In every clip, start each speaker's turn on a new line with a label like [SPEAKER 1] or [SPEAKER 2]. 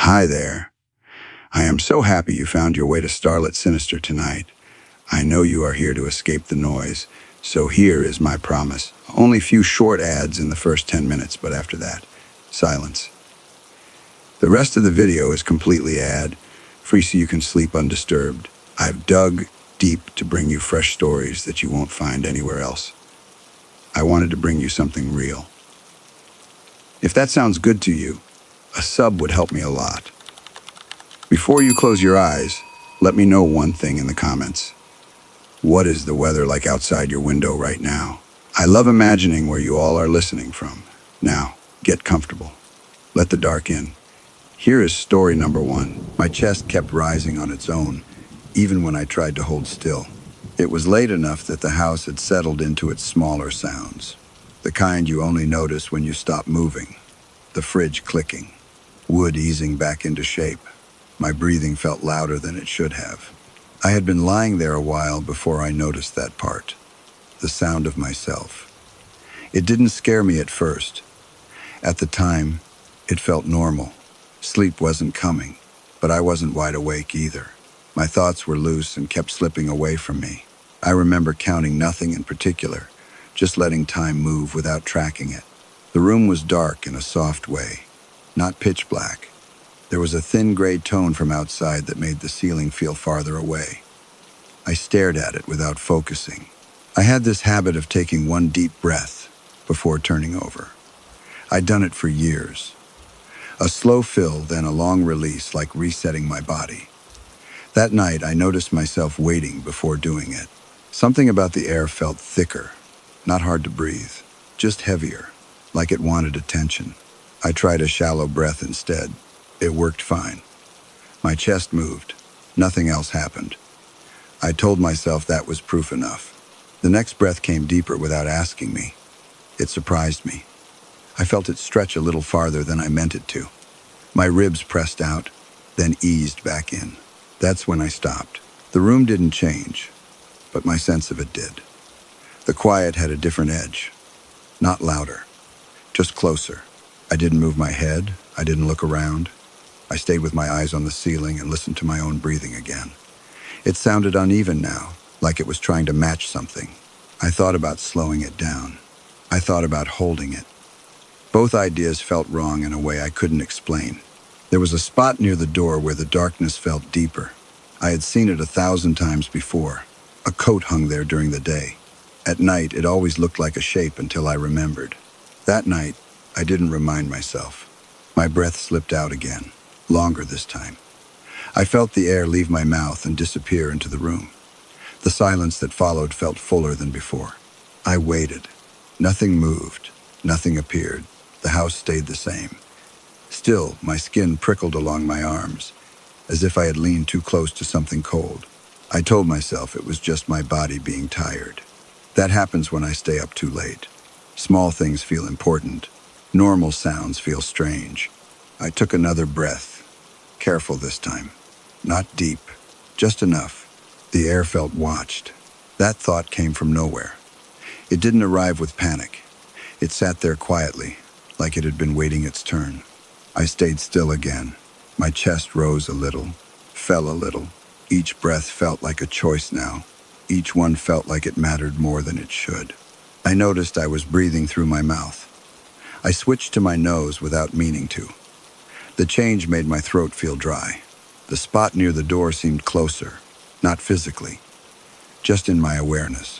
[SPEAKER 1] Hi there. I am so happy you found your way to Starlet Sinister tonight. I know you are here to escape the noise, so here is my promise. Only few short ads in the first 10 minutes, but after that, silence. The rest of the video is completely ad-free so you can sleep undisturbed. I've dug deep to bring you fresh stories that you won't find anywhere else. I wanted to bring you something real. If that sounds good to you, a sub would help me a lot. Before you close your eyes, let me know one thing in the comments. What is the weather like outside your window right now? I love imagining where you all are listening from. Now, get comfortable. Let the dark in. Here is story number 1. My chest kept rising on its own, even when I tried to hold still. It was late enough that the house had settled into its smaller sounds. The kind you only notice when you stop moving. The fridge clicking. Wood easing back into shape. My breathing felt louder than it should have. I had been lying there a while before I noticed that part. The sound of myself. It didn't scare me at first. At the time, it felt normal. Sleep wasn't coming, but I wasn't wide awake either. My thoughts were loose and kept slipping away from me. I remember counting nothing in particular, just letting time move without tracking it. The room was dark in a soft way, not pitch black. There was a thin gray tone from outside that made the ceiling feel farther away. I stared at it without focusing. I had this habit of taking one deep breath before turning over. I'd done it for years. A slow fill, then a long release, like resetting my body. That night, I noticed myself waiting before doing it. Something about the air felt thicker, not hard to breathe, just heavier, like it wanted attention. I tried a shallow breath instead. It worked fine. My chest moved. Nothing else happened. I told myself that was proof enough. The next breath came deeper without asking me. It surprised me. I felt it stretch a little farther than I meant it to. My ribs pressed out, then eased back in. That's when I stopped. The room didn't change, but my sense of it did. The quiet had a different edge. Not louder, just closer. I didn't move my head. I didn't look around. I stayed with my eyes on the ceiling and listened to my own breathing again. It sounded uneven now, like it was trying to match something. I thought about slowing it down. I thought about holding it. Both ideas felt wrong in a way I couldn't explain. There was a spot near the door where the darkness felt deeper. I had seen it 1,000 times before. A coat hung there during the day. At night, it always looked like a shape until I remembered. That night, I didn't remind myself. My breath slipped out again. Longer this time. I felt the air leave my mouth and disappear into the room. The silence that followed felt fuller than before. I waited. Nothing moved. Nothing appeared. The house stayed the same. Still, my skin prickled along my arms, as if I had leaned too close to something cold. I told myself it was just my body being tired. That happens when I stay up too late. Small things feel important. Normal sounds feel strange. I took another breath. Careful this time. Not deep. Just enough. The air felt watched. That thought came from nowhere. It didn't arrive with panic. It sat there quietly, like it had been waiting its turn. I stayed still again. My chest rose a little, fell a little. Each breath felt like a choice now. Each one felt like it mattered more than it should. I noticed I was breathing through my mouth. I switched to my nose without meaning to. The change made my throat feel dry. The spot near the door seemed closer, not physically, just in my awareness.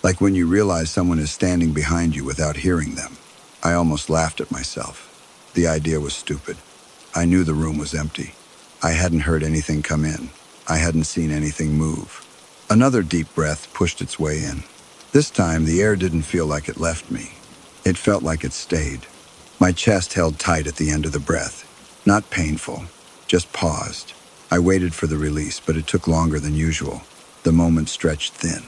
[SPEAKER 1] Like when you realize someone is standing behind you without hearing them. I almost laughed at myself. The idea was stupid. I knew the room was empty. I hadn't heard anything come in. I hadn't seen anything move. Another deep breath pushed its way in. This time, the air didn't feel like it left me. It felt like it stayed. My chest held tight at the end of the breath. Not painful, just paused. I waited for the release, but it took longer than usual. The moment stretched thin.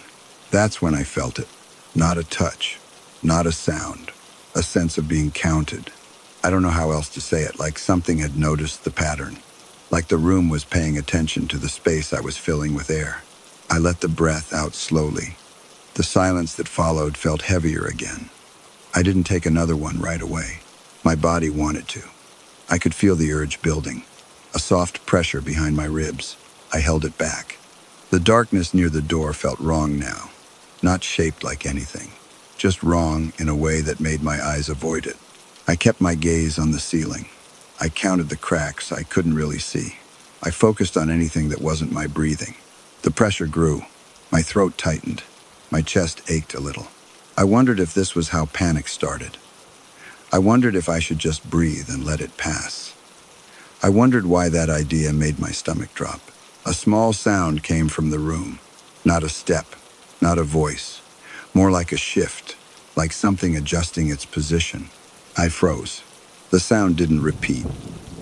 [SPEAKER 1] That's when I felt it. Not a touch, not a sound, a sense of being counted. I don't know how else to say it, like something had noticed the pattern. Like the room was paying attention to the space I was filling with air. I let the breath out slowly. The silence that followed felt heavier again. I didn't take another one right away. My body wanted to. I could feel the urge building, a soft pressure behind my ribs. I held it back. The darkness near the door felt wrong now, not shaped like anything, just wrong in a way that made my eyes avoid it. I kept my gaze on the ceiling. I counted the cracks I couldn't really see. I focused on anything that wasn't my breathing. The pressure grew. My throat tightened. My chest ached a little. I wondered if this was how panic started. I wondered if I should just breathe and let it pass. I wondered why that idea made my stomach drop. A small sound came from the room. Not a step, not a voice. More like a shift, like something adjusting its position. I froze. The sound didn't repeat.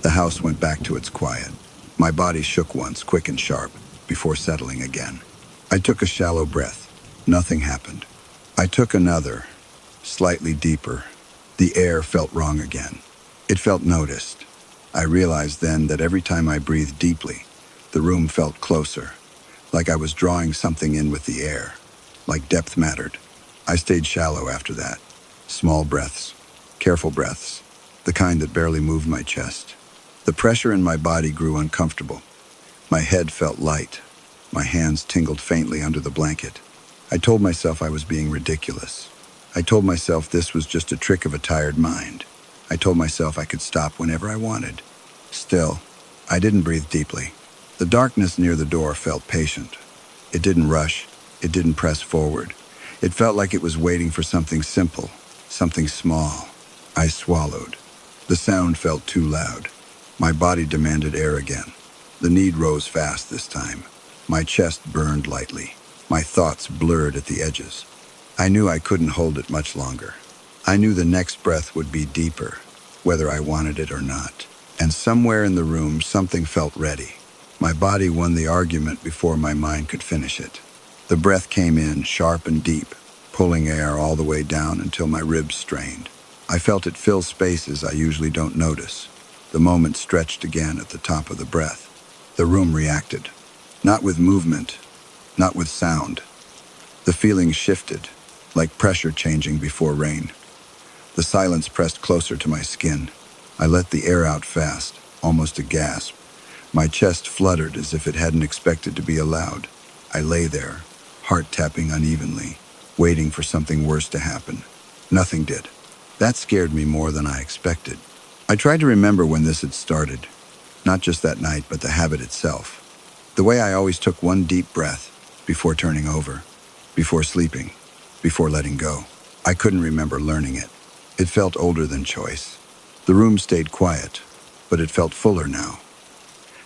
[SPEAKER 1] The house went back to its quiet. My body shook once, quick and sharp, before settling again. I took a shallow breath. Nothing happened. I took another, slightly deeper. The air felt wrong again. It felt noticed. I realized then that every time I breathed deeply, the room felt closer, like I was drawing something in with the air, like depth mattered. I stayed shallow after that. Small breaths, careful breaths, the kind that barely moved my chest. The pressure in my body grew uncomfortable. My head felt light. My hands tingled faintly under the blanket. I told myself I was being ridiculous. I told myself this was just a trick of a tired mind. I told myself I could stop whenever I wanted. Still, I didn't breathe deeply. The darkness near the door felt patient. It didn't rush. It didn't press forward. It felt like it was waiting for something simple, something small. I swallowed. The sound felt too loud. My body demanded air again. The need rose fast this time. My chest burned lightly. My thoughts blurred at the edges. I knew I couldn't hold it much longer. I knew the next breath would be deeper, whether I wanted it or not. And somewhere in the room, something felt ready. My body won the argument before my mind could finish it. The breath came in, sharp and deep, pulling air all the way down until my ribs strained. I felt it fill spaces I usually don't notice. The moment stretched again at the top of the breath. The room reacted. Not with movement, not with sound. The feeling shifted, like pressure changing before rain. The silence pressed closer to my skin. I let the air out fast, almost a gasp. My chest fluttered as if it hadn't expected to be allowed. I lay there, heart tapping unevenly, waiting for something worse to happen. Nothing did. That scared me more than I expected. I tried to remember when this had started. Not just that night, but the habit itself. The way I always took one deep breath before turning over, before sleeping, before letting go. I couldn't remember learning it. It felt older than choice. The room stayed quiet, but it felt fuller now.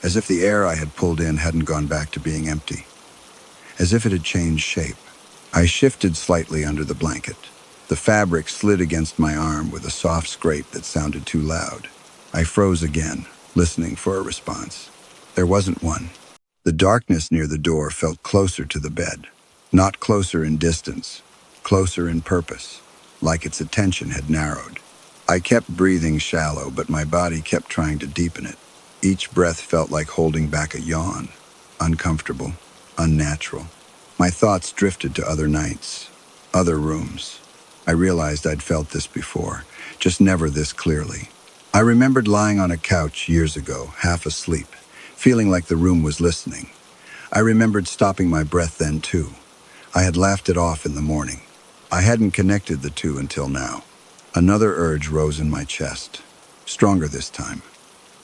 [SPEAKER 1] As if the air I had pulled in hadn't gone back to being empty. As if it had changed shape. I shifted slightly under the blanket. The fabric slid against my arm with a soft scrape that sounded too loud. I froze again, listening for a response. There wasn't one. The darkness near the door felt closer to the bed. Not closer in distance, closer in purpose, like its attention had narrowed. I kept breathing shallow, but my body kept trying to deepen it. Each breath felt like holding back a yawn, uncomfortable, unnatural. My thoughts drifted to other nights, other rooms. I realized I'd felt this before, just never this clearly. I remembered lying on a couch years ago, half asleep, feeling like the room was listening. I remembered stopping my breath then too. I had laughed it off in the morning. I hadn't connected the two until now. Another urge rose in my chest, stronger this time.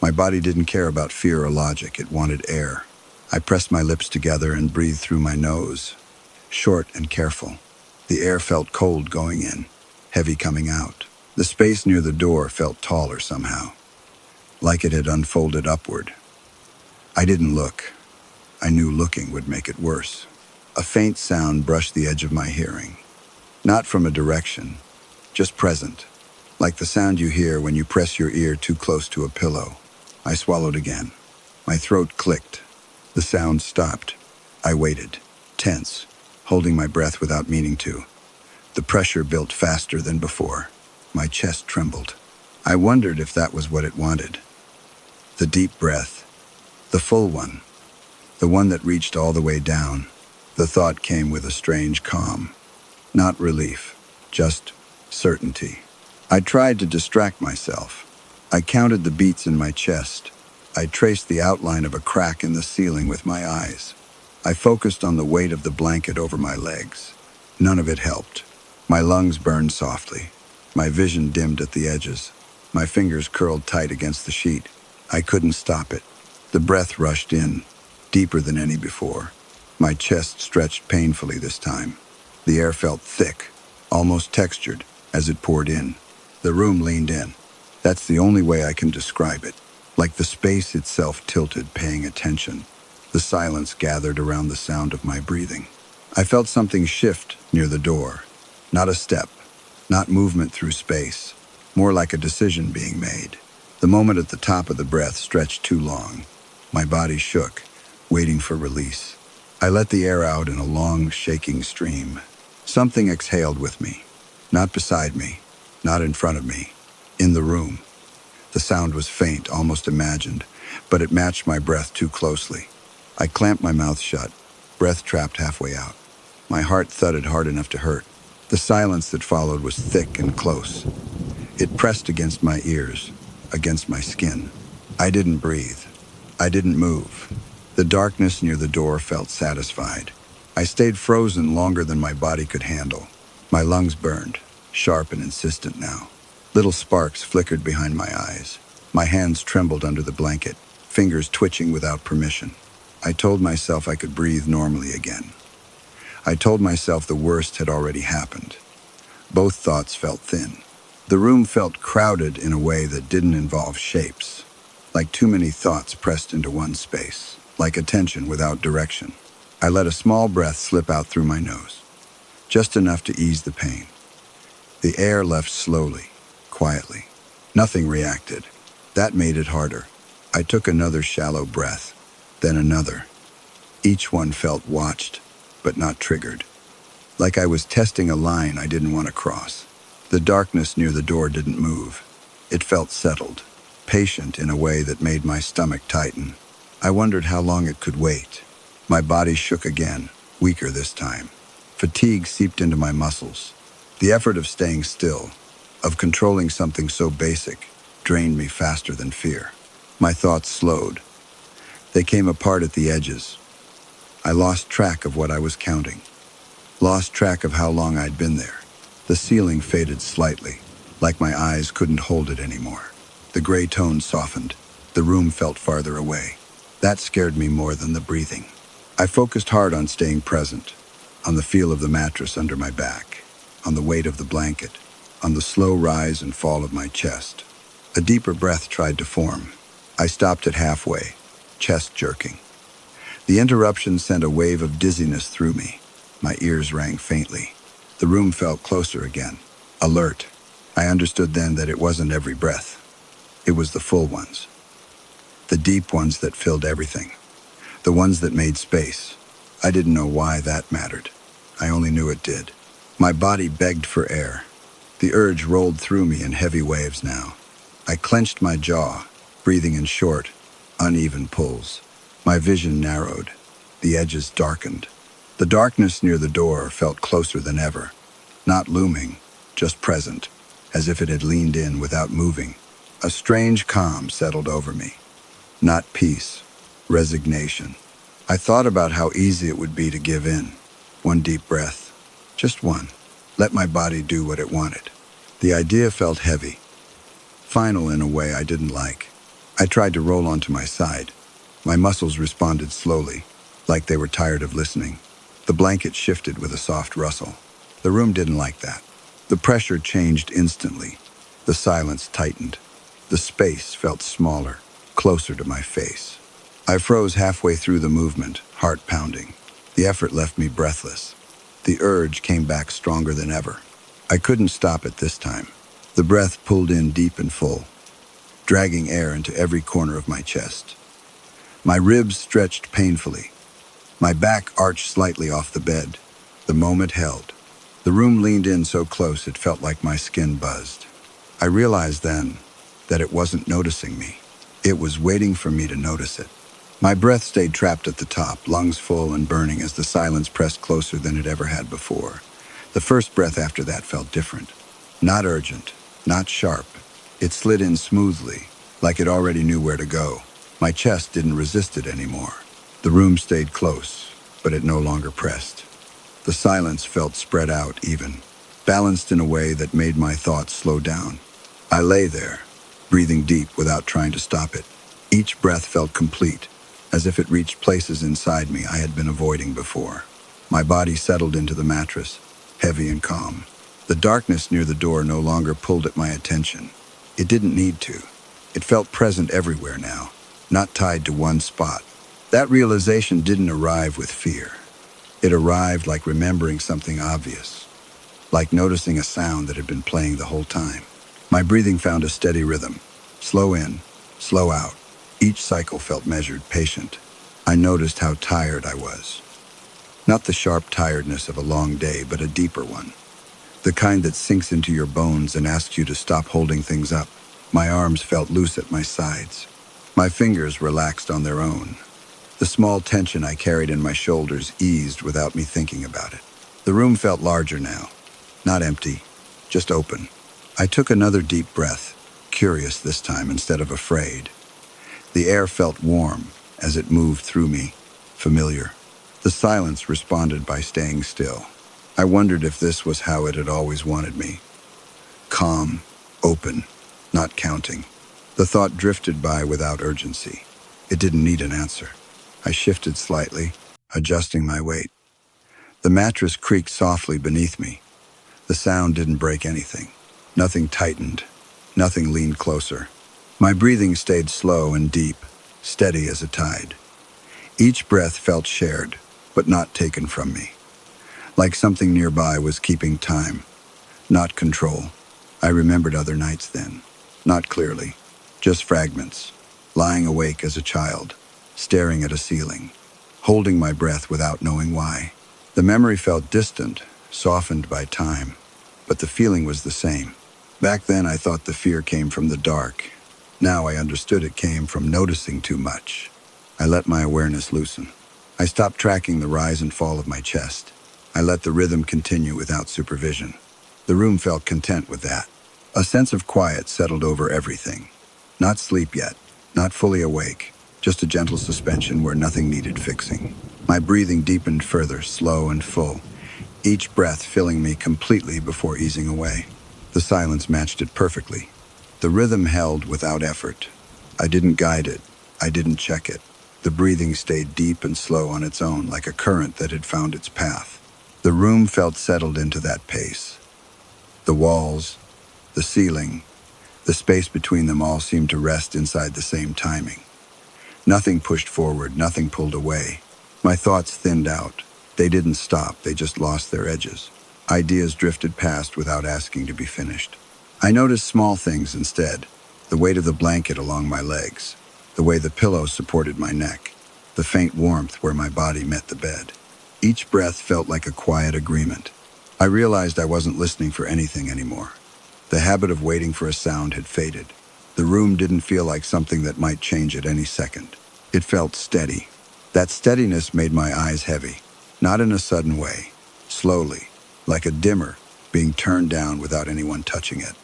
[SPEAKER 1] My body didn't care about fear or logic, it wanted air. I pressed my lips together and breathed through my nose, short and careful. The air felt cold going in, heavy coming out. The space near the door felt taller somehow, like it had unfolded upward. I didn't look. I knew looking would make it worse. A faint sound brushed the edge of my hearing. Not from a direction, just present, like the sound you hear when you press your ear too close to a pillow. I swallowed again. My throat clicked. The sound stopped. I waited, tense, holding my breath without meaning to. The pressure built faster than before. My chest trembled. I wondered if that was what it wanted. The deep breath, the full one, the one that reached all the way down. The thought came with a strange calm. Not relief, just certainty. I tried to distract myself. I counted the beats in my chest. I traced the outline of a crack in the ceiling with my eyes. I focused on the weight of the blanket over my legs. None of it helped. My lungs burned softly. My vision dimmed at the edges. My fingers curled tight against the sheet. I couldn't stop it. The breath rushed in, deeper than any before. My chest stretched painfully this time. The air felt thick, almost textured, as it poured in. The room leaned in. That's the only way I can describe it. Like the space itself tilted, paying attention. The silence gathered around the sound of my breathing. I felt something shift near the door. Not a step, not movement through space, more like a decision being made. The moment at the top of the breath stretched too long. My body shook, waiting for release. I let the air out in a long, shaking stream. Something exhaled with me. Not beside me, not in front of me, in the room. The sound was faint, almost imagined, but it matched my breath too closely. I clamped my mouth shut, breath trapped halfway out. My heart thudded hard enough to hurt. The silence that followed was thick and close. It pressed against my ears, against my skin. I didn't breathe. I didn't move. The darkness near the door felt satisfied. I stayed frozen longer than my body could handle. My lungs burned, sharp and insistent now. Little sparks flickered behind my eyes. My hands trembled under the blanket, fingers twitching without permission. I told myself I could breathe normally again. I told myself the worst had already happened. Both thoughts felt thin. The room felt crowded in a way that didn't involve shapes, like too many thoughts pressed into one space, like attention without direction. I let a small breath slip out through my nose, just enough to ease the pain. The air left slowly, quietly. Nothing reacted. That made it harder. I took another shallow breath, then another. Each one felt watched, but not triggered. Like I was testing a line I didn't want to cross. The darkness near the door didn't move. It felt settled, patient in a way that made my stomach tighten. I wondered how long it could wait. My body shook again, weaker this time. Fatigue seeped into my muscles. The effort of staying still, of controlling something so basic, drained me faster than fear. My thoughts slowed. They came apart at the edges. I lost track of what I was counting. Lost track of how long I'd been there. The ceiling faded slightly, like my eyes couldn't hold it anymore. The gray tones softened. The room felt farther away. That scared me more than the breathing. I focused hard on staying present, on the feel of the mattress under my back, on the weight of the blanket, on the slow rise and fall of my chest. A deeper breath tried to form. I stopped it halfway, chest jerking. The interruption sent a wave of dizziness through me. My ears rang faintly. The room felt closer again, alert. I understood then that it wasn't every breath. It was the full ones. The deep ones that filled everything. The ones that made space. I didn't know why that mattered. I only knew it did. My body begged for air. The urge rolled through me in heavy waves now. I clenched my jaw, breathing in short, uneven pulls. My vision narrowed. The edges darkened. The darkness near the door felt closer than ever. Not looming, just present, as if it had leaned in without moving. A strange calm settled over me. Not peace, resignation. I thought about how easy it would be to give in. One deep breath. Just one. Let my body do what it wanted. The idea felt heavy. Final in a way I didn't like. I tried to roll onto my side. My muscles responded slowly, like they were tired of listening. The blanket shifted with a soft rustle. The room didn't like that. The pressure changed instantly. The silence tightened. The space felt smaller, closer to my face. I froze halfway through the movement, heart pounding. The effort left me breathless. The urge came back stronger than ever. I couldn't stop it this time. The breath pulled in deep and full, dragging air into every corner of my chest. My ribs stretched painfully. My back arched slightly off the bed. The moment held. The room leaned in so close it felt like my skin buzzed. I realized then that it wasn't noticing me. It was waiting for me to notice it. My breath stayed trapped at the top, lungs full and burning as the silence pressed closer than it ever had before. The first breath after that felt different. Not urgent, not sharp. It slid in smoothly, like it already knew where to go. My chest didn't resist it anymore. The room stayed close, but it no longer pressed. The silence felt spread out even, balanced in a way that made my thoughts slow down. I lay there, breathing deep without trying to stop it. Each breath felt complete, as if it reached places inside me I had been avoiding before. My body settled into the mattress, heavy and calm. The darkness near the door no longer pulled at my attention. It didn't need to. It felt present everywhere now, not tied to one spot. That realization didn't arrive with fear. It arrived like remembering something obvious, like noticing a sound that had been playing the whole time. My breathing found a steady rhythm. Slow in, slow out. Each cycle felt measured, patient. I noticed how tired I was. Not the sharp tiredness of a long day, but a deeper one. The kind that sinks into your bones and asks you to stop holding things up. My arms felt loose at my sides. My fingers relaxed on their own. The small tension I carried in my shoulders eased without me thinking about it. The room felt larger now. Not empty, just open. I took another deep breath, curious this time instead of afraid. The air felt warm as it moved through me, familiar. The silence responded by staying still. I wondered if this was how it had always wanted me. Calm, open, not counting. The thought drifted by without urgency. It didn't need an answer. I shifted slightly, adjusting my weight. The mattress creaked softly beneath me. The sound didn't break anything. Nothing tightened. Nothing leaned closer. My breathing stayed slow and deep, steady as a tide. Each breath felt shared, but not taken from me. Like something nearby was keeping time, not control. I remembered other nights then, not clearly, just fragments, lying awake as a child, staring at a ceiling, holding my breath without knowing why. The memory felt distant, softened by time, but the feeling was the same. Back then I thought the fear came from the dark. Now I understood it came from noticing too much. I let my awareness loosen. I stopped tracking the rise and fall of my chest. I let the rhythm continue without supervision. The room felt content with that. A sense of quiet settled over everything. Not sleep yet, not fully awake, just a gentle suspension where nothing needed fixing. My breathing deepened further, slow and full, each breath filling me completely before easing away. The silence matched it perfectly. The rhythm held without effort. I didn't guide it. I didn't check it. The breathing stayed deep and slow on its own, like a current that had found its path. The room felt settled into that pace. The walls, the ceiling, the space between them all seemed to rest inside the same timing. Nothing pushed forward, nothing pulled away. My thoughts thinned out. They didn't stop, they just lost their edges. Ideas drifted past without asking to be finished. I noticed small things instead. The weight of the blanket along my legs, the way the pillow supported my neck, the faint warmth where my body met the bed. Each breath felt like a quiet agreement. I realized I wasn't listening for anything anymore. The habit of waiting for a sound had faded. The room didn't feel like something that might change at any second. It felt steady. That steadiness made my eyes heavy, not in a sudden way, slowly, like a dimmer being turned down without anyone touching it.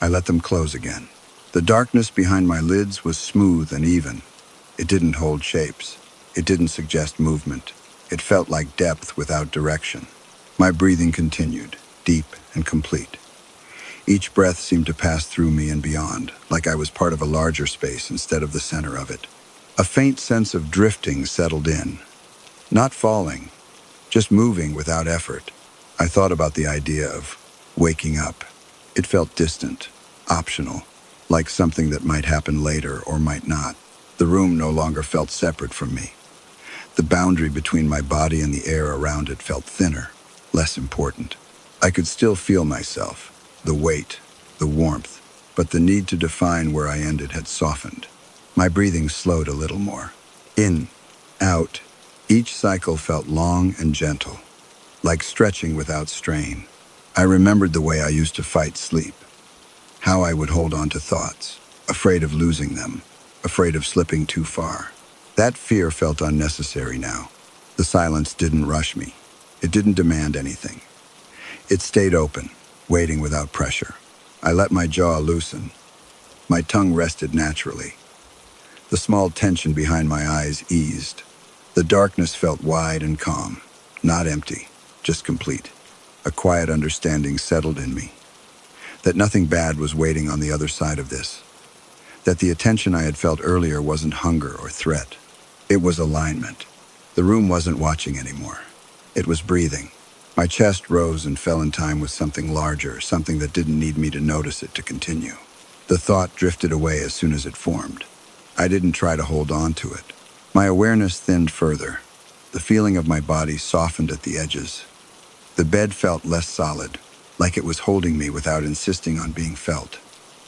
[SPEAKER 1] I let them close again. The darkness behind my lids was smooth and even. It didn't hold shapes. It didn't suggest movement. It felt like depth without direction. My breathing continued, deep and complete. Each breath seemed to pass through me and beyond, like I was part of a larger space instead of the center of it. A faint sense of drifting settled in. Not falling, just moving without effort. I thought about the idea of waking up. It felt distant, optional, like something that might happen later or might not. The room no longer felt separate from me. The boundary between my body and the air around it felt thinner, less important. I could still feel myself, the weight, the warmth, but the need to define where I ended had softened. My breathing slowed a little more. In, out. Each cycle felt long and gentle, like stretching without strain. I remembered the way I used to fight sleep, how I would hold on to thoughts, afraid of losing them, afraid of slipping too far. That fear felt unnecessary now. The silence didn't rush me. It didn't demand anything. It stayed open, waiting without pressure. I let my jaw loosen. My tongue rested naturally. The small tension behind my eyes eased. The darkness felt wide and calm, not empty, just complete. A quiet understanding settled in me, that nothing bad was waiting on the other side of this, that the attention I had felt earlier wasn't hunger or threat. It was alignment. The room wasn't watching anymore. It was breathing. My chest rose and fell in time with something larger, something that didn't need me to notice it to continue. The thought drifted away as soon as it formed. I didn't try to hold on to it. My awareness thinned further. The feeling of my body softened at the edges. The bed felt less solid, like it was holding me without insisting on being felt.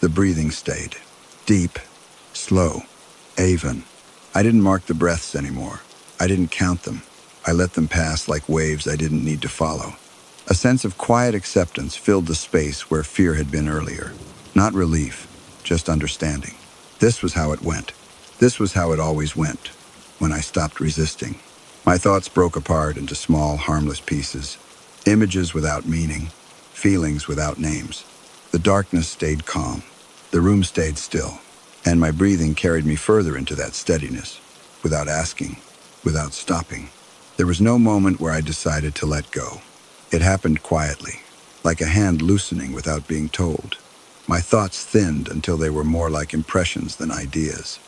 [SPEAKER 1] The breathing stayed. Deep, slow, even. I didn't mark the breaths anymore. I didn't count them. I let them pass like waves I didn't need to follow. A sense of quiet acceptance filled the space where fear had been earlier. Not relief, just understanding. This was how it went. This was how it always went, when I stopped resisting. My thoughts broke apart into small, harmless pieces. Images without meaning, feelings without names. The darkness stayed calm. The room stayed still. And my breathing carried me further into that steadiness, without asking, without stopping. There was no moment where I decided to let go. It happened quietly, like a hand loosening without being told. My thoughts thinned until they were more like impressions than ideas.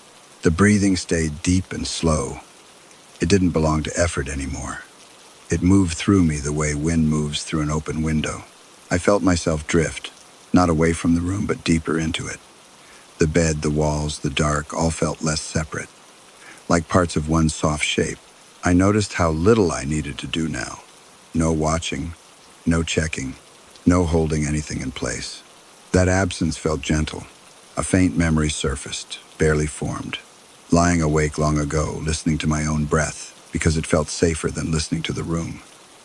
[SPEAKER 1] The breathing stayed deep and slow. It didn't belong to effort anymore. It moved through me the way wind moves through an open window. I felt myself drift, not away from the room, but deeper into it. The bed, the walls, the dark, all felt less separate, like parts of one soft shape. I noticed how little I needed to do now. No watching, no checking, no holding anything in place. That absence felt gentle. A faint memory surfaced, barely formed. Lying awake long ago, listening to my own breath, because it felt safer than listening to the room.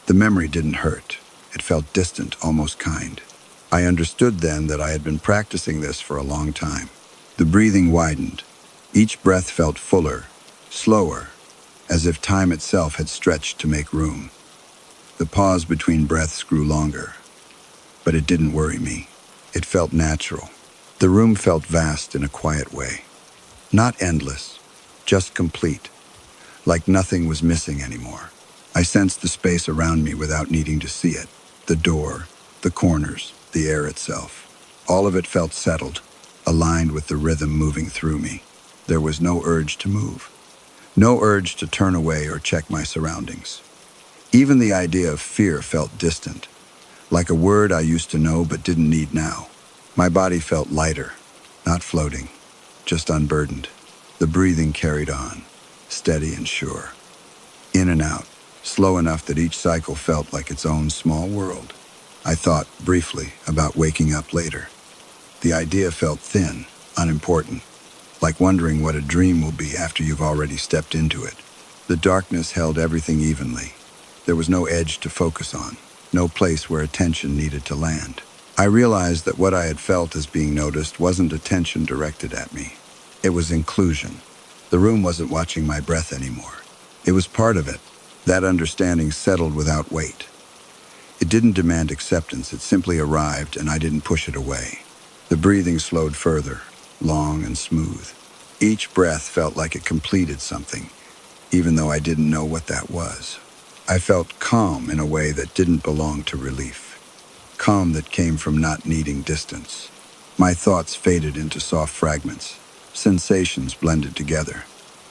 [SPEAKER 1] The memory didn't hurt. It felt distant, almost kind. I understood then that I had been practicing this for a long time. The breathing widened. Each breath felt fuller, slower, as if time itself had stretched to make room. The pause between breaths grew longer, but it didn't worry me. It felt natural. The room felt vast in a quiet way. Not endless, just complete, like nothing was missing anymore. I sensed the space around me without needing to see it. The door, the corners, the air itself. All of it felt settled, aligned with the rhythm moving through me. There was no urge to move. No urge to turn away or check my surroundings. Even the idea of fear felt distant, like a word I used to know but didn't need now. My body felt lighter, not floating, just unburdened. The breathing carried on, steady and sure. In and out, slow enough that each cycle felt like its own small world. I thought, briefly, about waking up later. The idea felt thin, unimportant, like wondering what a dream will be after you've already stepped into it. The darkness held everything evenly. There was no edge to focus on, no place where attention needed to land. I realized that what I had felt as being noticed wasn't attention directed at me. It was inclusion. The room wasn't watching my breath anymore. It was part of it. That understanding settled without weight. It didn't demand acceptance, it simply arrived and I didn't push it away. The breathing slowed further, long and smooth. Each breath felt like it completed something, even though I didn't know what that was. I felt calm in a way that didn't belong to relief. Calm that came from not needing distance. My thoughts faded into soft fragments. Sensations blended together.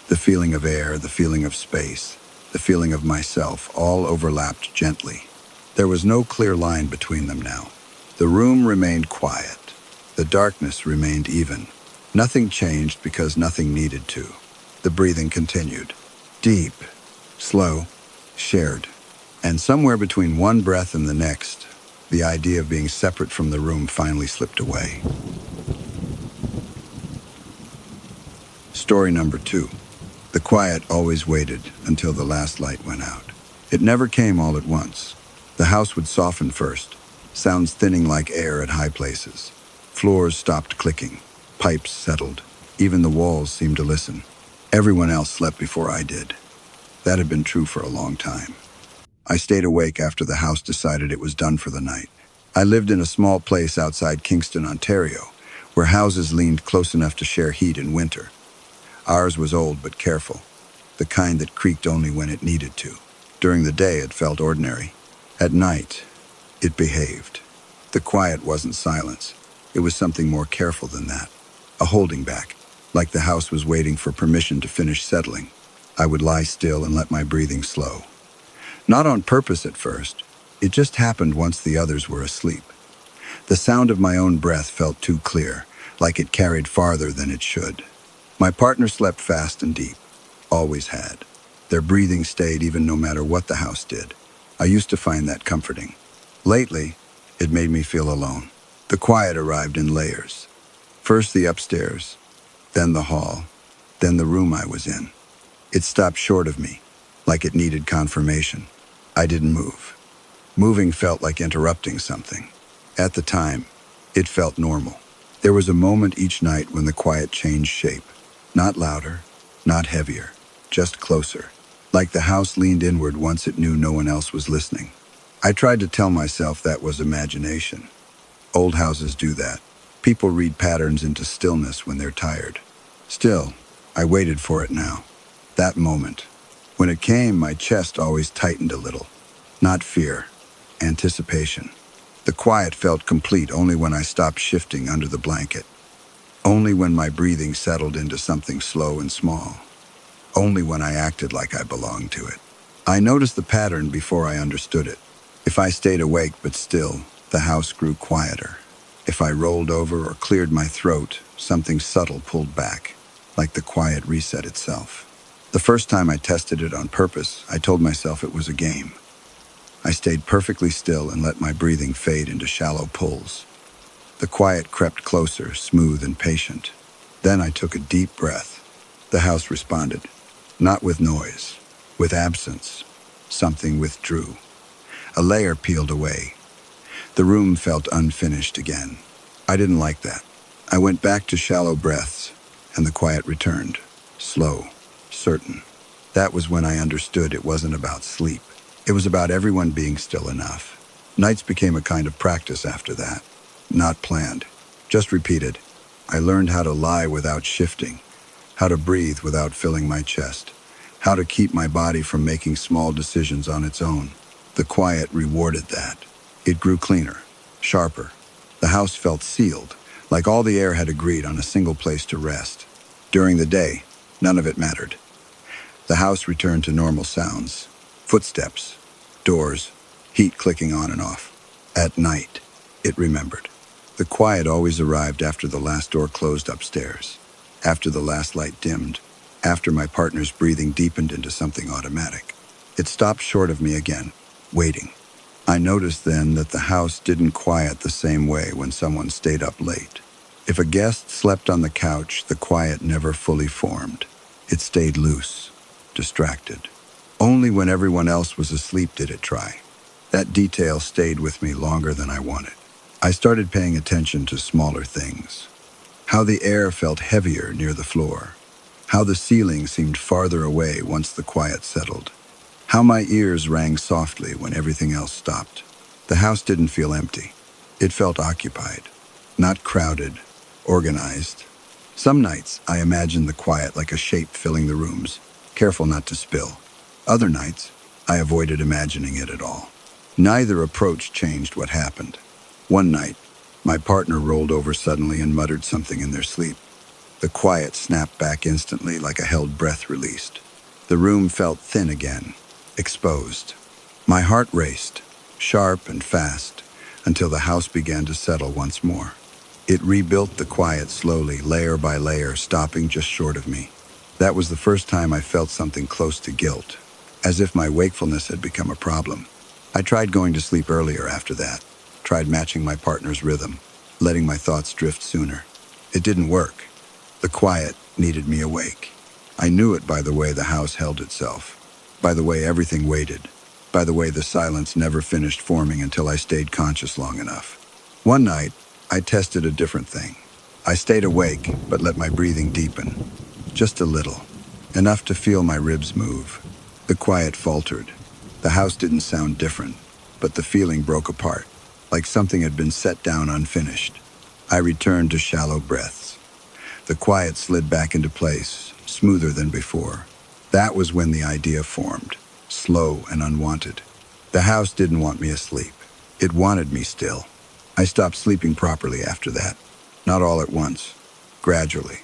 [SPEAKER 1] The feeling of air, the feeling of space, the feeling of myself, all overlapped gently. There was no clear line between them now. The room remained quiet. The darkness remained even. Nothing changed because nothing needed to. The breathing continued. Deep, slow, shared. And somewhere between one breath and the next, the idea of being separate from the room finally slipped away. Story number 2. The quiet always waited until the last light went out. It never came all at once. The house would soften first, sounds thinning like air at high places. Floors stopped clicking, pipes settled. Even the walls seemed to listen. Everyone else slept before I did. That had been true for a long time. I stayed awake after the house decided it was done for the night. I lived in a small place outside Kingston, Ontario, where houses leaned close enough to share heat in winter. Ours was old but careful, the kind that creaked only when it needed to. During the day, it felt ordinary. At night, it behaved. The quiet wasn't silence. It was something more careful than that. A holding back, like the house was waiting for permission to finish settling. I would lie still and let my breathing slow. Not on purpose at first. It just happened once the others were asleep. The sound of my own breath felt too clear, like it carried farther than it should. My partner slept fast and deep, always had. Their breathing stayed even no matter what the house did. I used to find that comforting. Lately, it made me feel alone. The quiet arrived in layers. First the upstairs, then the hall, then the room I was in. It stopped short of me, like it needed confirmation. I didn't move. Moving felt like interrupting something. At the time, it felt normal. There was a moment each night when the quiet changed shape. Not louder, not heavier, just closer. Like the house leaned inward once it knew no one else was listening. I tried to tell myself that was imagination. Old houses do that. People read patterns into stillness when they're tired. Still, I waited for it now. That moment. When it came, my chest always tightened a little. Not fear, anticipation. The quiet felt complete only when I stopped shifting under the blanket. Only when my breathing settled into something slow and small. Only when I acted like I belonged to it. I noticed the pattern before I understood it. If I stayed awake but still, the house grew quieter. If I rolled over or cleared my throat, something subtle pulled back, like the quiet reset itself. The first time I tested it on purpose, I told myself it was a game. I stayed perfectly still and let my breathing fade into shallow pulls. The quiet crept closer, smooth and patient. Then I took a deep breath. The house responded, not with noise, with absence. Something withdrew. A layer peeled away. The room felt unfinished again. I didn't like that. I went back to shallow breaths, and the quiet returned. Slow, certain. That was when I understood it wasn't about sleep. It was about everyone being still enough. Nights became a kind of practice after that. Not planned, just repeated. I learned how to lie without shifting, how to breathe without filling my chest, how to keep my body from making small decisions on its own. The quiet rewarded that. It grew cleaner, sharper. The house felt sealed, like all the air had agreed on a single place to rest. During the day, none of it mattered. The house returned to normal sounds. Footsteps, doors, heat clicking on and off. At night, it remembered. The quiet always arrived after the last door closed upstairs, after the last light dimmed, after my partner's breathing deepened into something automatic. It stopped short of me again, waiting. I noticed then that the house didn't quiet the same way when someone stayed up late. If a guest slept on the couch, the quiet never fully formed. It stayed loose, distracted. Only when everyone else was asleep did it try. That detail stayed with me longer than I wanted. I started paying attention to smaller things. How the air felt heavier near the floor. How the ceiling seemed farther away once the quiet settled. How my ears rang softly when everything else stopped. The house didn't feel empty. It felt occupied, not crowded, organized. Some nights, I imagined the quiet like a shape filling the rooms, careful not to spill. Other nights, I avoided imagining it at all. Neither approach changed what happened. One night, my partner rolled over suddenly and muttered something in their sleep. The quiet snapped back instantly like a held breath released. The room felt thin again, exposed. My heart raced, sharp and fast, until the house began to settle once more. It rebuilt the quiet slowly, layer by layer, stopping just short of me. That was the first time I felt something close to guilt, as if my wakefulness had become a problem. I tried going to sleep earlier after that, tried matching my partner's rhythm, letting my thoughts drift sooner. It didn't work. The quiet needed me awake. I knew it by the way the house held itself, by the way everything waited, by the way the silence never finished forming until I stayed conscious long enough. One night, I tested a different thing. I stayed awake, but let my breathing deepen. Just a little, enough to feel my ribs move. The quiet faltered. The house didn't sound different, but the feeling broke apart, like something had been set down unfinished. I returned to shallow breaths. The quiet slid back into place, smoother than before. That was when the idea formed, slow and unwanted. The house didn't want me asleep. It wanted me still. I stopped sleeping properly after that. Not all at once. Gradually.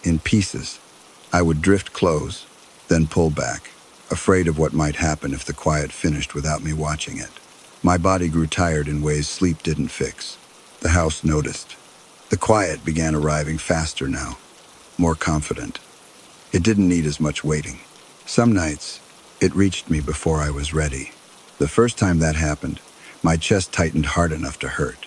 [SPEAKER 1] In pieces. I would drift close, then pull back, afraid of what might happen if the quiet finished without me watching it. My body grew tired in ways sleep didn't fix. The house noticed. The quiet began arriving faster now, more confident. It didn't need as much waiting. Some nights, it reached me before I was ready. The first time that happened, my chest tightened hard enough to hurt.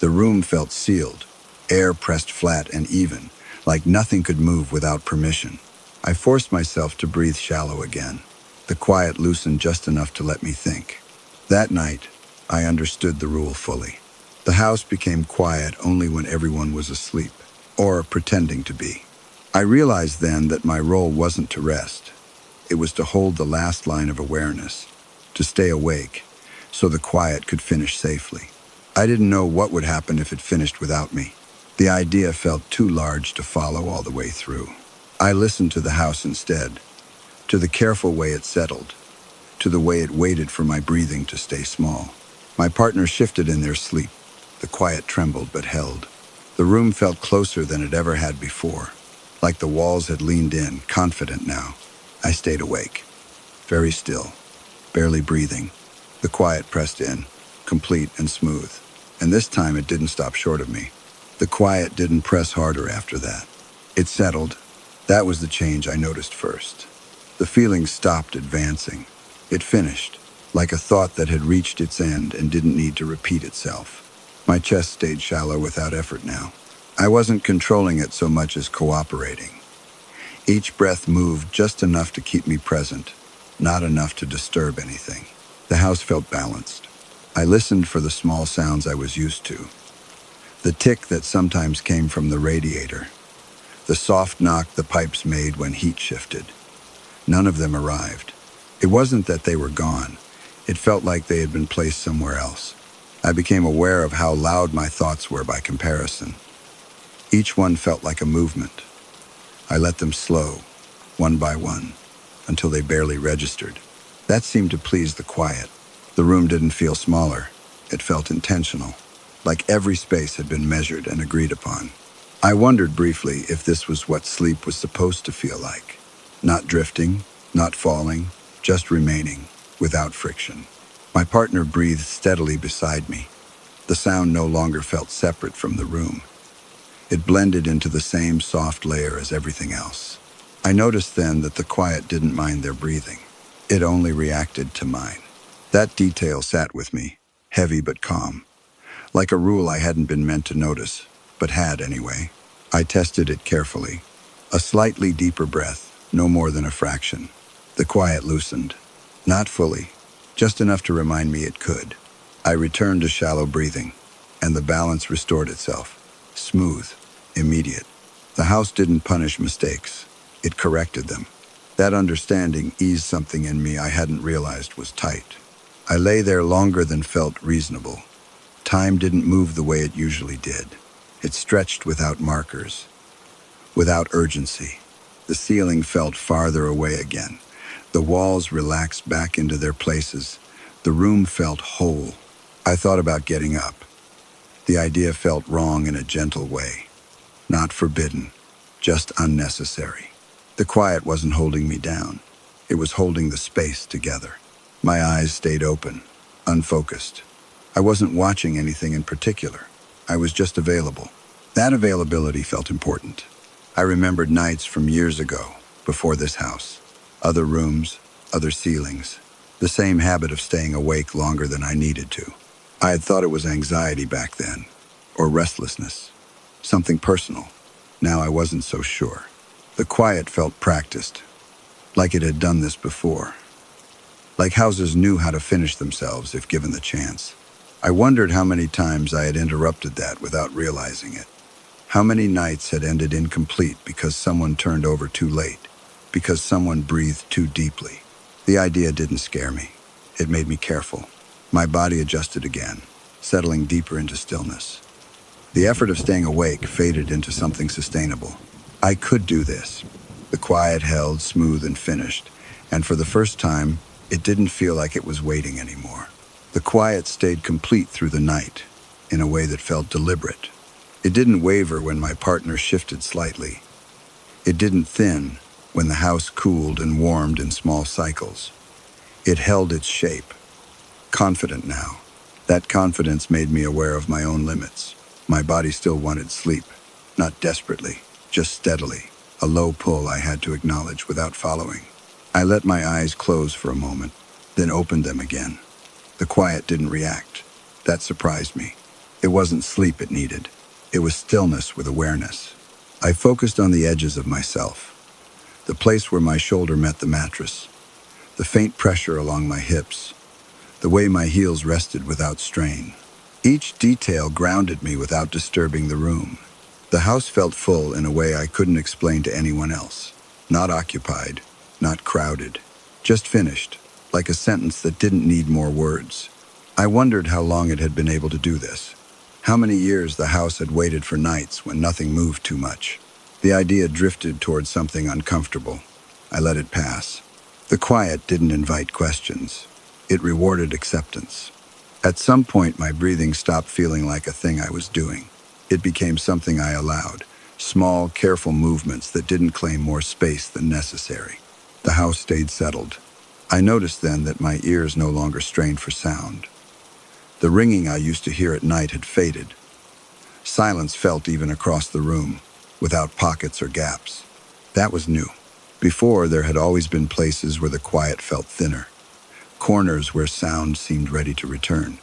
[SPEAKER 1] The room felt sealed, air pressed flat and even, like nothing could move without permission. I forced myself to breathe shallow again. The quiet loosened just enough to let me think. That night, I understood the rule fully. The house became quiet only when everyone was asleep, or pretending to be. I realized then that my role wasn't to rest. It was to hold the last line of awareness, to stay awake, so the quiet could finish safely. I didn't know what would happen if it finished without me. The idea felt too large to follow all the way through. I listened to the house instead, to the careful way it settled, to the way it waited for my breathing to stay small. My partner shifted in their sleep. The quiet trembled but held. The room felt closer than it ever had before, like the walls had leaned in, confident now. I stayed awake, very still, barely breathing. The quiet pressed in, complete and smooth. And this time it didn't stop short of me. The quiet didn't press harder after that. It settled. That was the change I noticed first. The feeling stopped advancing. It finished, like a thought that had reached its end and didn't need to repeat itself. My chest stayed shallow without effort now. I wasn't controlling it so much as cooperating. Each breath moved just enough to keep me present, not enough to disturb anything. The house felt balanced. I listened for the small sounds I was used to. The tick that sometimes came from the radiator. The soft knock the pipes made when heat shifted. None of them arrived. It wasn't that they were gone. It felt like they had been placed somewhere else. I became aware of how loud my thoughts were by comparison. Each one felt like a movement. I let them slow, one by one, until they barely registered. That seemed to please the quiet. The room didn't feel smaller. It felt intentional, like every space had been measured and agreed upon. I wondered briefly if this was what sleep was supposed to feel like. Not drifting, not falling, just remaining, without friction. My partner breathed steadily beside me. The sound no longer felt separate from the room. It blended into the same soft layer as everything else. I noticed then that the quiet didn't mind their breathing. It only reacted to mine. That detail sat with me, heavy but calm, like a rule I hadn't been meant to notice, but had anyway. I tested it carefully. A slightly deeper breath, no more than a fraction. The quiet loosened. Not fully, just enough to remind me it could. I returned to shallow breathing, and the balance restored itself. Smooth, immediate. The house didn't punish mistakes. It corrected them. That understanding eased something in me I hadn't realized was tight. I lay there longer than felt reasonable. Time didn't move the way it usually did. It stretched without markers, without urgency. The ceiling felt farther away again. The walls relaxed back into their places. The room felt whole. I thought about getting up. The idea felt wrong in a gentle way. Not forbidden, just unnecessary. The quiet wasn't holding me down. It was holding the space together. My eyes stayed open, unfocused. I wasn't watching anything in particular. I was just available. That availability felt important. I remembered nights from years ago, before this house. Other rooms, other ceilings. The same habit of staying awake longer than I needed to. I had thought it was anxiety back then, or restlessness. Something personal. Now I wasn't so sure. The quiet felt practiced, like it had done this before. Like houses knew how to finish themselves if given the chance. I wondered how many times I had interrupted that without realizing it. How many nights had ended incomplete because someone turned over too late, because someone breathed too deeply. The idea didn't scare me. It made me careful. My body adjusted again, settling deeper into stillness. The effort of staying awake faded into something sustainable. I could do this. The quiet held, smooth and finished, and for the first time, it didn't feel like it was waiting anymore. The quiet stayed complete through the night, in a way that felt deliberate. It didn't waver when my partner shifted slightly. It didn't thin when the house cooled and warmed in small cycles. It held its shape, confident now. That confidence made me aware of my own limits. My body still wanted sleep, not desperately, just steadily, a low pull I had to acknowledge without following. I let my eyes close for a moment, then opened them again. The quiet didn't react. That surprised me. It wasn't sleep it needed. It was stillness with awareness. I focused on the edges of myself, the place where my shoulder met the mattress, the faint pressure along my hips, the way my heels rested without strain. Each detail grounded me without disturbing the room. The house felt full in a way I couldn't explain to anyone else. Not occupied, not crowded, just finished, like a sentence that didn't need more words. I wondered how long it had been able to do this. How many years the house had waited for nights when nothing moved too much. The idea drifted towards something uncomfortable. I let it pass. The quiet didn't invite questions. It rewarded acceptance. At some point, my breathing stopped feeling like a thing I was doing. It became something I allowed, small, careful movements that didn't claim more space than necessary. The house stayed settled. I noticed then that my ears no longer strained for sound. The ringing I used to hear at night had faded. Silence felt even across the room, without pockets or gaps. That was new. Before, there had always been places where the quiet felt thinner, corners where sound seemed ready to return.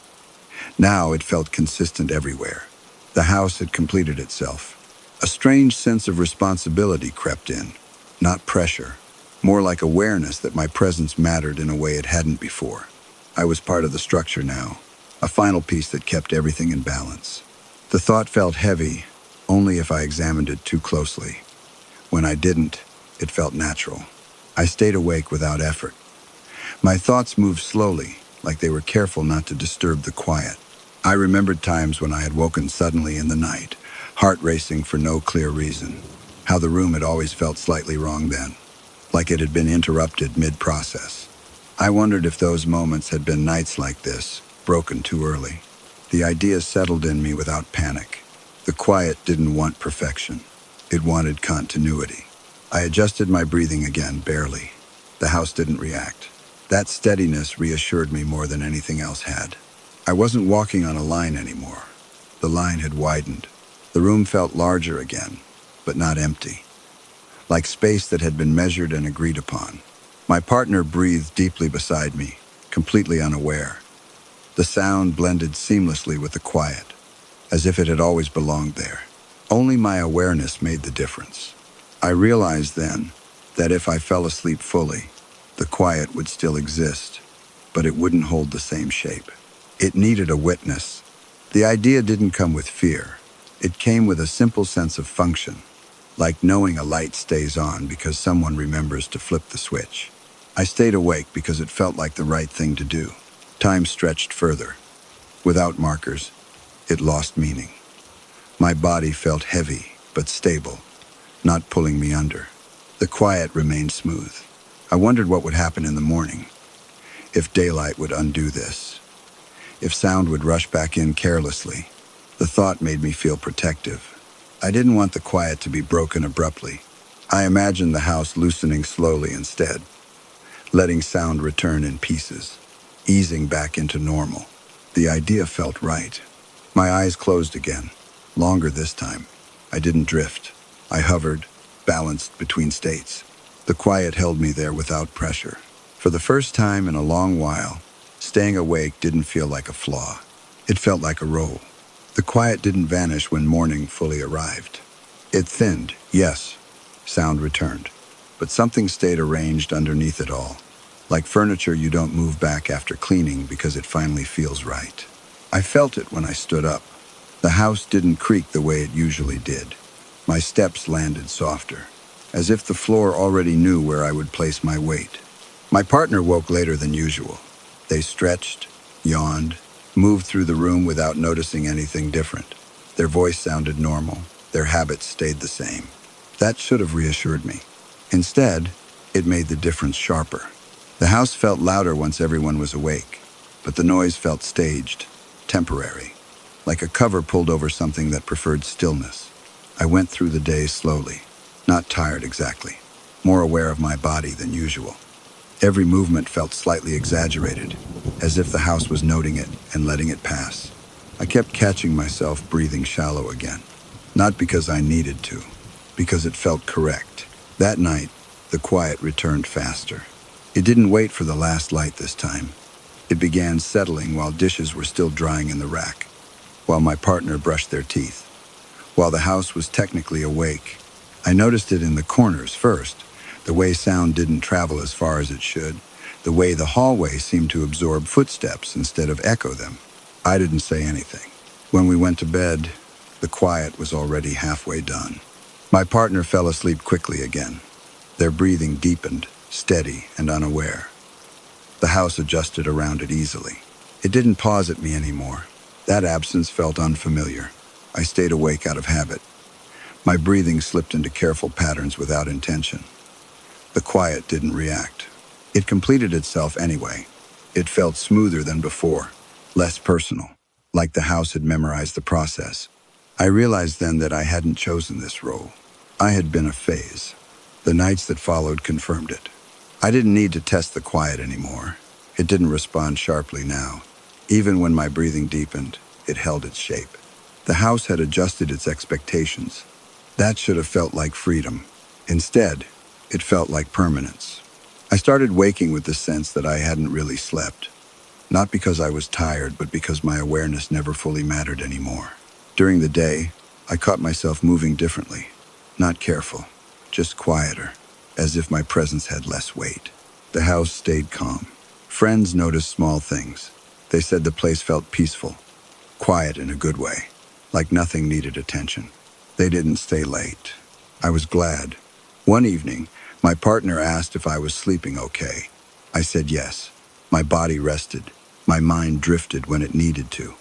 [SPEAKER 1] Now it felt consistent everywhere. The house had completed itself. A strange sense of responsibility crept in, not pressure, more like awareness that my presence mattered in a way it hadn't before. I was part of the structure now, a final piece that kept everything in balance. The thought felt heavy, only if I examined it too closely. When I didn't, it felt natural. I stayed awake without effort. My thoughts moved slowly, like they were careful not to disturb the quiet. I remembered times when I had woken suddenly in the night, heart racing for no clear reason. How the room had always felt slightly wrong then, like it had been interrupted mid-process. I wondered if those moments had been nights like this, broken too early. The idea settled in me without panic. The quiet didn't want perfection. It wanted continuity. I adjusted my breathing again, barely. The house didn't react. That steadiness reassured me more than anything else had. I wasn't walking on a line anymore. The line had widened. The room felt larger again, but not empty, like space that had been measured and agreed upon. My partner breathed deeply beside me, completely unaware. The sound blended seamlessly with the quiet, as if it had always belonged there. Only my awareness made the difference. I realized then that if I fell asleep fully, the quiet would still exist, but it wouldn't hold the same shape. It needed a witness. The idea didn't come with fear. It came with a simple sense of function, like knowing a light stays on because someone remembers to flip the switch. I stayed awake because it felt like the right thing to do. Time stretched further. Without markers, it lost meaning. My body felt heavy, but stable, not pulling me under. The quiet remained smooth. I wondered what would happen in the morning, if daylight would undo this, if sound would rush back in carelessly. The thought made me feel protective. I didn't want the quiet to be broken abruptly. I imagined the house loosening slowly instead, letting sound return in pieces, easing back into normal. The idea felt right. My eyes closed again, longer this time. I didn't drift. I hovered, balanced between states. The quiet held me there without pressure. For the first time in a long while, staying awake didn't feel like a flaw. It felt like a role. The quiet didn't vanish when morning fully arrived. It thinned, yes, sound returned, but something stayed arranged underneath it all, like furniture you don't move back after cleaning because it finally feels right. I felt it when I stood up. The house didn't creak the way it usually did. My steps landed softer, as if the floor already knew where I would place my weight. My partner woke later than usual. They stretched, yawned, moved through the room without noticing anything different. Their voice sounded normal. Their habits stayed the same. That should have reassured me. Instead, it made the difference sharper. The house felt louder once everyone was awake, but the noise felt staged, temporary, like a cover pulled over something that preferred stillness. I went through the day slowly, not tired exactly, more aware of my body than usual. Every movement felt slightly exaggerated, as if the house was noting it and letting it pass. I kept catching myself breathing shallow again, not because I needed to, because it felt correct. That night, the quiet returned faster. It didn't wait for the last light this time. It began settling while dishes were still drying in the rack, while my partner brushed their teeth. While the house was technically awake, I noticed it in the corners first, the way sound didn't travel as far as it should, the way the hallway seemed to absorb footsteps instead of echo them. I didn't say anything. When we went to bed, the quiet was already halfway done. My partner fell asleep quickly again. Their breathing deepened, steady and unaware. The house adjusted around it easily. It didn't pause at me anymore. That absence felt unfamiliar. I stayed awake out of habit. My breathing slipped into careful patterns without intention. The quiet didn't react. It completed itself anyway. It felt smoother than before, less personal, like the house had memorized the process. I realized then that I hadn't chosen this role. I had been a phase. The nights that followed confirmed it. I didn't need to test the quiet anymore. It didn't respond sharply now. Even when my breathing deepened, it held its shape. The house had adjusted its expectations. That should have felt like freedom. Instead, it felt like permanence. I started waking with the sense that I hadn't really slept. Not because I was tired, but because my awareness never fully mattered anymore. During the day, I caught myself moving differently. Not careful, just quieter, as if my presence had less weight. The house stayed calm. Friends noticed small things. They said the place felt peaceful, quiet in a good way, like nothing needed attention. They didn't stay late. I was glad. One evening, my partner asked if I was sleeping okay. I said yes. My body rested. My mind drifted when it needed to.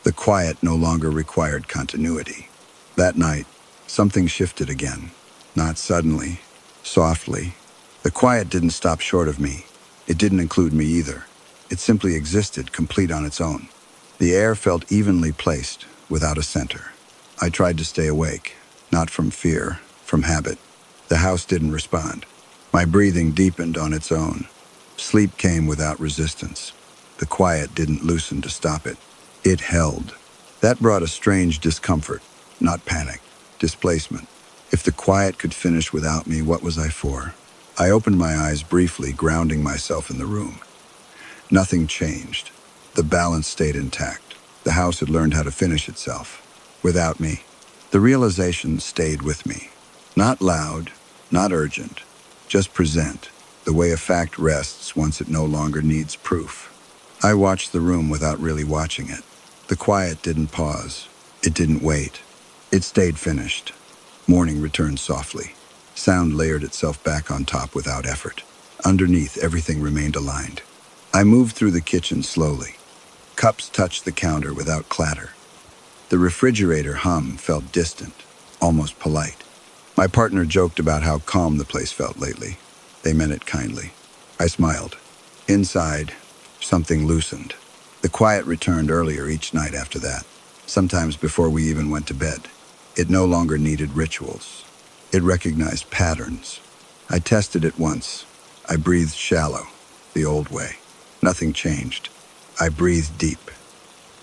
[SPEAKER 1] The quiet no longer required continuity. That night, something shifted again. Not suddenly, softly. The quiet didn't stop short of me. It didn't include me either. It simply existed, complete on its own. The air felt evenly placed, without a center. I tried to stay awake, not from fear, from habit. The house didn't respond. My breathing deepened on its own. Sleep came without resistance. The quiet didn't loosen to stop it. It held. That brought a strange discomfort, not panic, displacement. If the quiet could finish without me, what was I for? I opened my eyes briefly, grounding myself in the room. Nothing changed. The balance stayed intact. The house had learned how to finish itself. Without me. The realization stayed with me. Not loud, not urgent, just present, the way a fact rests once it no longer needs proof. I watched the room without really watching it. The quiet didn't pause. It didn't wait. It stayed finished. Morning returned softly. Sound layered itself back on top without effort. Underneath, everything remained aligned. I moved through the kitchen slowly. Cups touched the counter without clatter. The refrigerator hum felt distant, almost polite. My partner joked about how calm the place felt lately. They meant it kindly. I smiled. Inside, something loosened. The quiet returned earlier each night after that, sometimes before we even went to bed. It no longer needed rituals. It recognized patterns. I tested it once. I breathed shallow, the old way. Nothing changed. I breathed deep.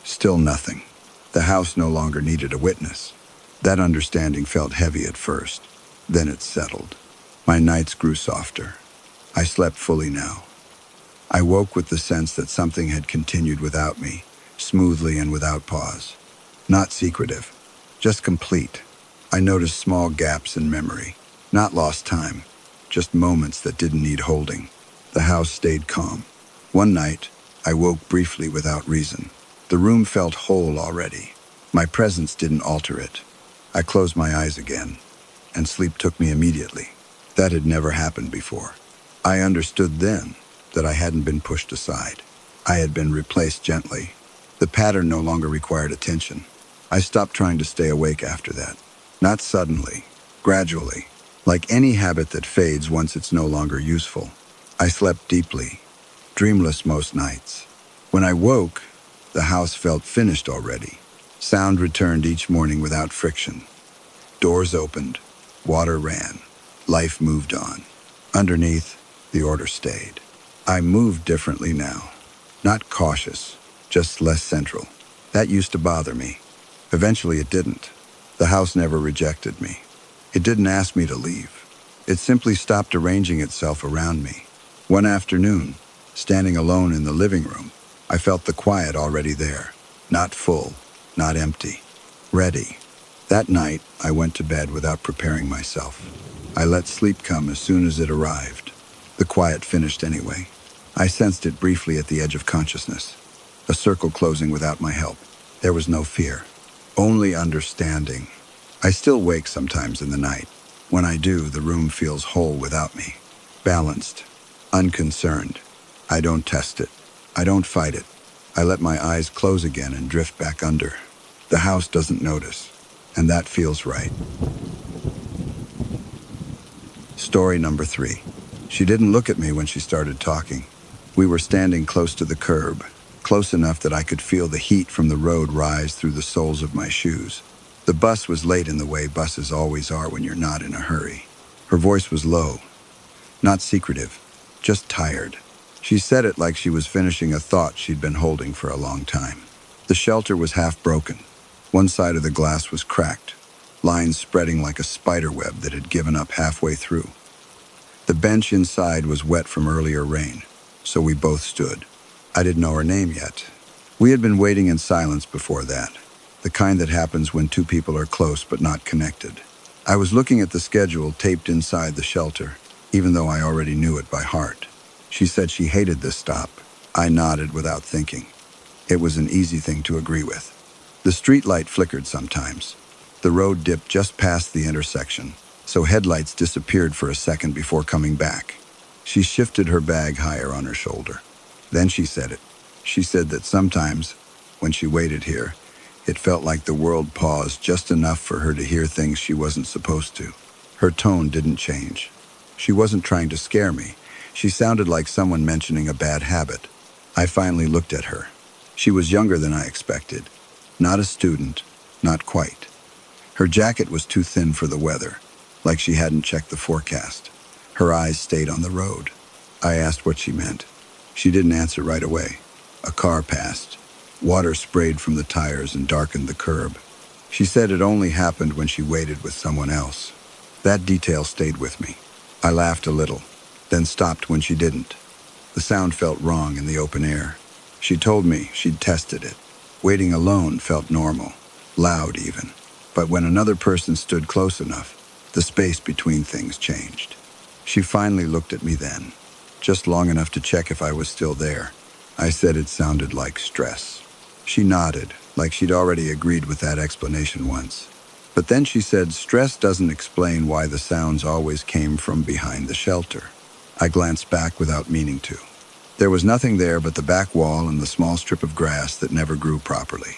[SPEAKER 1] Still nothing. The house no longer needed a witness. That understanding felt heavy at first. Then it settled. My nights grew softer. I slept fully now. I woke with the sense that something had continued without me, smoothly and without pause. Not secretive, just complete. I noticed small gaps in memory, not lost time, just moments that didn't need holding. The house stayed calm. One night, I woke briefly without reason. The room felt whole already. My presence didn't alter it. I closed my eyes again, and sleep took me immediately. That had never happened before. I understood then that I hadn't been pushed aside. I had been replaced gently. The pattern no longer required attention. I stopped trying to stay awake after that. Not suddenly, gradually, like any habit that fades once it's no longer useful. I slept deeply, dreamless most nights. When I woke, the house felt finished already. Sound returned each morning without friction. Doors opened, water ran, life moved on. Underneath, the order stayed. I moved differently now. Not cautious, just less central. That used to bother me. Eventually it didn't. The house never rejected me. It didn't ask me to leave. It simply stopped arranging itself around me. One afternoon, standing alone in the living room, I felt the quiet already there. Not full, not empty. Ready. That night, I went to bed without preparing myself. I let sleep come as soon as it arrived. The quiet finished anyway. I sensed it briefly at the edge of consciousness. A circle closing without my help. There was no fear. Only understanding. I still wake sometimes in the night. When I do, the room feels whole without me. Balanced. Unconcerned. I don't test it. I don't fight it. I let my eyes close again and drift back under. The house doesn't notice. And that feels right. Story number 3. She didn't look at me when she started talking. We were standing close to the curb, close enough that I could feel the heat from the road rise through the soles of my shoes. The bus was late in the way buses always are when you're not in a hurry. Her voice was low, not secretive, just tired. She said it like she was finishing a thought she'd been holding for a long time. The shelter was half broken. One side of the glass was cracked, lines spreading like a spider web that had given up halfway through. The bench inside was wet from earlier rain, so we both stood. I didn't know her name yet. We had been waiting in silence before that, the kind that happens when two people are close but not connected. I was looking at the schedule taped inside the shelter, even though I already knew it by heart. She said she hated this stop. I nodded without thinking. It was an easy thing to agree with. The streetlight flickered sometimes. The road dipped just past the intersection, so headlights disappeared for a second before coming back. She shifted her bag higher on her shoulder. Then she said it. She said that sometimes, when she waited here, it felt like the world paused just enough for her to hear things she wasn't supposed to. Her tone didn't change. She wasn't trying to scare me. She sounded like someone mentioning a bad habit. I finally looked at her. She was younger than I expected. Not a student, not quite. Her jacket was too thin for the weather, like she hadn't checked the forecast. Her eyes stayed on the road. I asked what she meant. She didn't answer right away. A car passed. Water sprayed from the tires and darkened the curb. She said it only happened when she waited with someone else. That detail stayed with me. I laughed a little, then stopped when she didn't. The sound felt wrong in the open air. She told me she'd tested it. Waiting alone felt normal, loud even. But when another person stood close enough, the space between things changed. She finally looked at me then, just long enough to check if I was still there. I said it sounded like stress. She nodded, like she'd already agreed with that explanation once. But then she said stress doesn't explain why the sounds always came from behind the shelter. I glanced back without meaning to. There was nothing there but the back wall and the small strip of grass that never grew properly.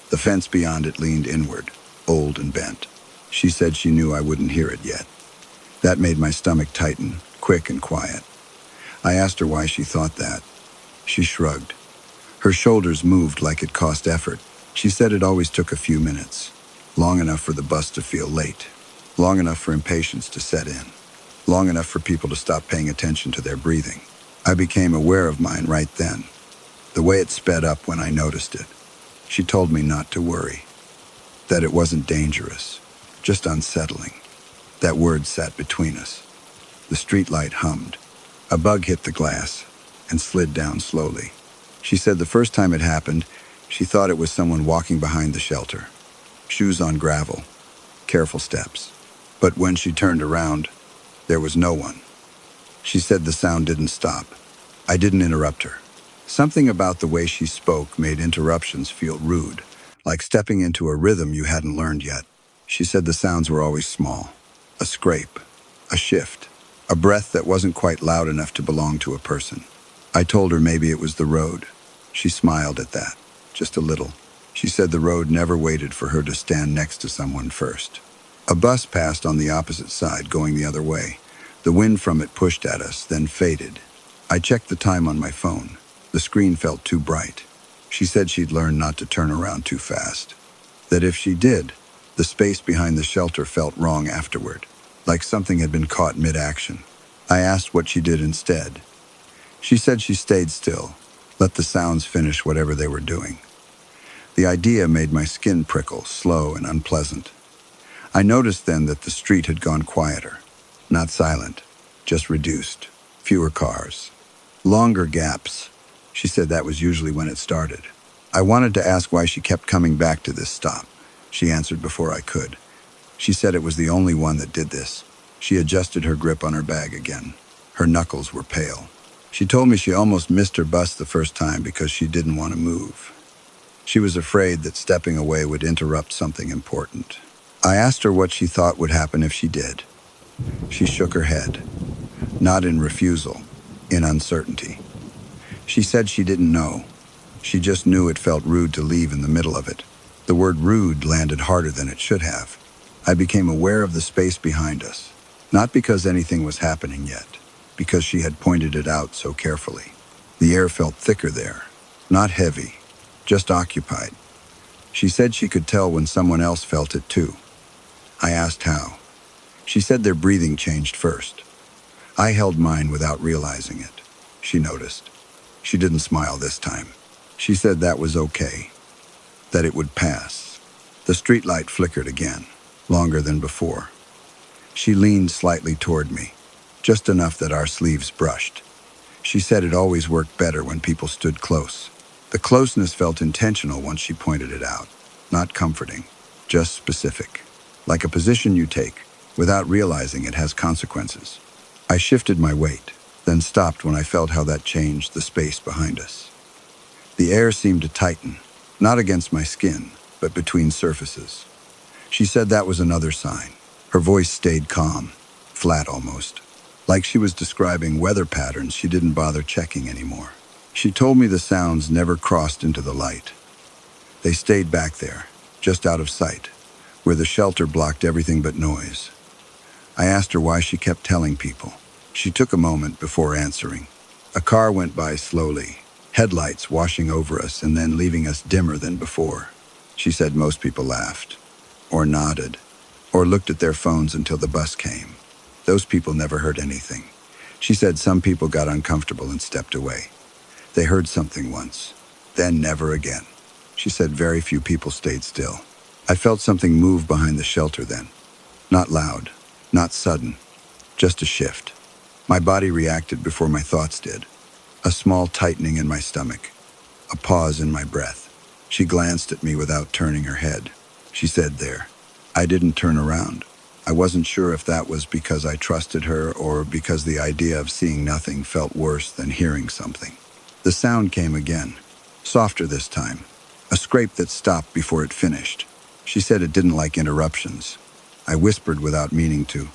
[SPEAKER 1] The fence beyond it leaned inward, old and bent. She said she knew I wouldn't hear it yet. That made my stomach tighten, quick and quiet. I asked her why she thought that. She shrugged. Her shoulders moved like it cost effort. She said it always took a few minutes, long enough for the bus to feel late, long enough for impatience to set in, long enough for people to stop paying attention to their breathing. I became aware of mine right then, the way it sped up when I noticed it. She told me not to worry, that it wasn't dangerous, just unsettling. That word sat between us. The streetlight hummed. A bug hit the glass and slid down slowly. She said the first time it happened, she thought it was someone walking behind the shelter. Shoes on gravel, careful steps. But when she turned around, there was no one. She said the sound didn't stop. I didn't interrupt her. Something about the way she spoke made interruptions feel rude, like stepping into a rhythm you hadn't learned yet. She said the sounds were always small. A scrape, a shift, a breath that wasn't quite loud enough to belong to a person. I told her maybe it was the road. She smiled at that, just a little. She said the road never waited for her to stand next to someone first. A bus passed on the opposite side, going the other way. The wind from it pushed at us, then faded. I checked the time on my phone. The screen felt too bright. She said she'd learned not to turn around too fast. That if she did, the space behind the shelter felt wrong afterward, like something had been caught mid-action. I asked what she did instead. She said she stayed still, let the sounds finish whatever they were doing. The idea made my skin prickle, slow and unpleasant. I noticed then that the street had gone quieter. Not silent, just reduced. Fewer cars. Longer gaps. She said that was usually when it started. I wanted to ask why she kept coming back to this stop. She answered before I could. She said it was the only one that did this. She adjusted her grip on her bag again. Her knuckles were pale. She told me she almost missed her bus the first time because she didn't want to move. She was afraid that stepping away would interrupt something important. I asked her what she thought would happen if she did. She shook her head, not in refusal, in uncertainty. She said she didn't know. She just knew it felt rude to leave in the middle of it. The word rude landed harder than it should have. I became aware of the space behind us, not because anything was happening yet, because she had pointed it out so carefully. The air felt thicker there, not heavy, just occupied. She said she could tell when someone else felt it too. I asked how. She said their breathing changed first. I held mine without realizing it. She noticed. She didn't smile this time. She said that was okay, that it would pass. The streetlight flickered again, longer than before. She leaned slightly toward me, just enough that our sleeves brushed. She said it always worked better when people stood close. The closeness felt intentional once she pointed it out, not comforting, just specific, like a position you take without realizing it has consequences. I shifted my weight, then stopped when I felt how that changed the space behind us. The air seemed to tighten, not against my skin, but between surfaces. She said that was another sign. Her voice stayed calm, flat almost, like she was describing weather patterns she didn't bother checking anymore. She told me the sounds never crossed into the light. They stayed back there, just out of sight, where the shelter blocked everything but noise. I asked her why she kept telling people. She took a moment before answering. A car went by slowly, headlights washing over us and then leaving us dimmer than before. She said most people laughed, or nodded, or looked at their phones until the bus came. Those people never heard anything. She said some people got uncomfortable and stepped away. They heard something once, then never again. She said very few people stayed still. I felt something move behind the shelter then. Not loud, not sudden, just a shift. My body reacted before my thoughts did. A small tightening in my stomach, a pause in my breath. She glanced at me without turning her head. She said there. I didn't turn around. I wasn't sure if that was because I trusted her or because the idea of seeing nothing felt worse than hearing something. The sound came again, softer this time, a scrape that stopped before it finished. She said it didn't like interruptions. I whispered without meaning to,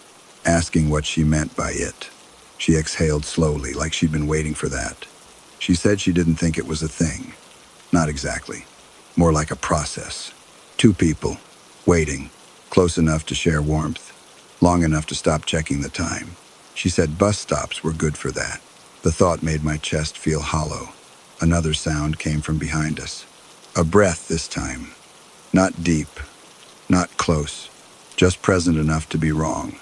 [SPEAKER 1] asking what she meant by it. She exhaled slowly, like she'd been waiting for that. She said she didn't think it was a thing. Not exactly. More like a process. Two people, waiting, close enough to share warmth, long enough to stop checking the time. She said bus stops were good for that. The thought made my chest feel hollow. Another sound came from behind us. A breath this time. Not deep, not close, just present enough to be wrong.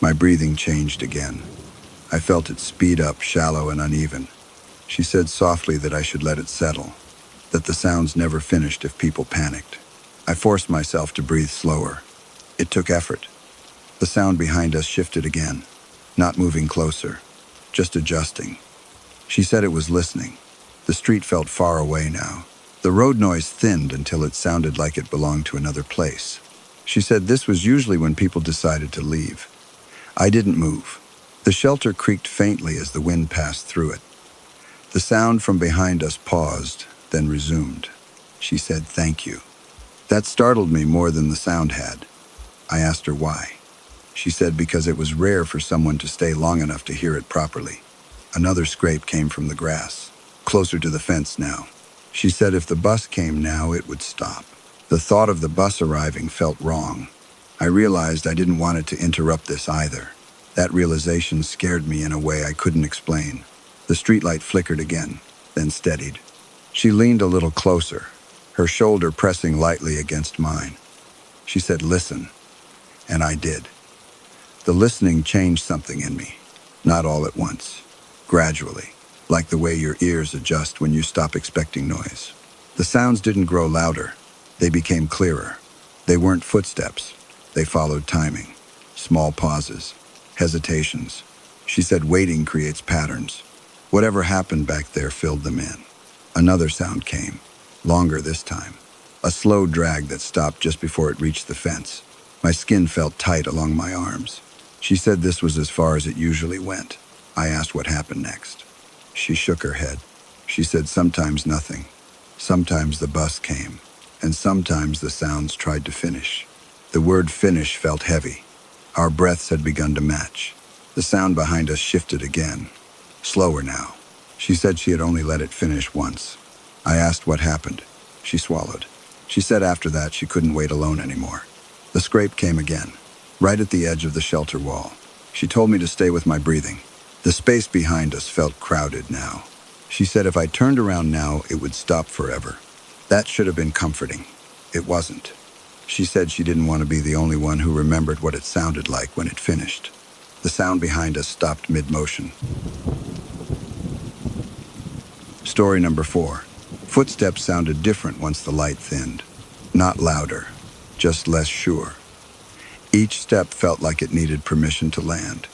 [SPEAKER 1] My breathing changed again. I felt it speed up, shallow and uneven. She said softly that I should let it settle, that the sounds never finished if people panicked. I forced myself to breathe slower. It took effort. The sound behind us shifted again, not moving closer, just adjusting. She said it was listening. The street felt far away now. The road noise thinned until it sounded like it belonged to another place. She said this was usually when people decided to leave. I didn't move. The shelter creaked faintly as the wind passed through it. The sound from behind us paused, then resumed. She said, "Thank you." That startled me more than the sound had. I asked her why. She said because it was rare for someone to stay long enough to hear it properly. Another scrape came from the grass, closer to the fence now. She said if the bus came now, it would stop. The thought of the bus arriving felt wrong. I realized I didn't want it to interrupt this either. That realization scared me in a way I couldn't explain. The streetlight flickered again, then steadied. She leaned a little closer, her shoulder pressing lightly against mine. She said, "Listen," and I did. The listening changed something in me, not all at once, gradually, like the way your ears adjust when you stop expecting noise. The sounds didn't grow louder, they became clearer. They weren't footsteps, they followed timing, small pauses, hesitations. She said waiting creates patterns. Whatever happened back there filled them in. Another sound came, longer this time, a slow drag that stopped just before it reached the fence. My skin felt tight along my arms. She said this was as far as it usually went. I asked what happened next. She shook her head. She said sometimes nothing. Sometimes the bus came, and sometimes the sounds tried to finish. The word finish felt heavy. Our breaths had begun to match. The sound behind us shifted again, slower now. She said she had only let it finish once. I asked what happened. She swallowed. She said after that she couldn't wait alone anymore. The scrape came again, right at the edge of the shelter wall. She told me to stay with my breathing. The space behind us felt crowded now. She said if I turned around now, it would stop forever. That should have been comforting. It wasn't. She said she didn't want to be the only one who remembered what it sounded like when it finished. The sound behind us stopped mid-motion. Story number 4. Footsteps sounded different once the light thinned. Not louder, just less sure. Each step felt like it needed permission to land.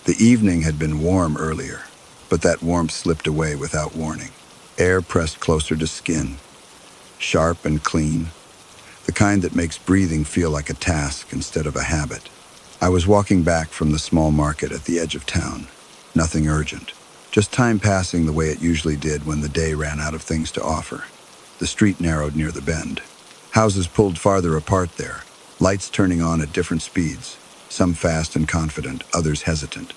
[SPEAKER 1] The evening had been warm earlier, but that warmth slipped away without warning. Air pressed closer to skin, sharp and clean, the kind that makes breathing feel like a task instead of a habit. I was walking back from the small market at the edge of town. Nothing urgent, just time passing the way it usually did when the day ran out of things to offer. The street narrowed near the bend. Houses pulled farther apart there, lights turning on at different speeds, some fast and confident, others hesitant.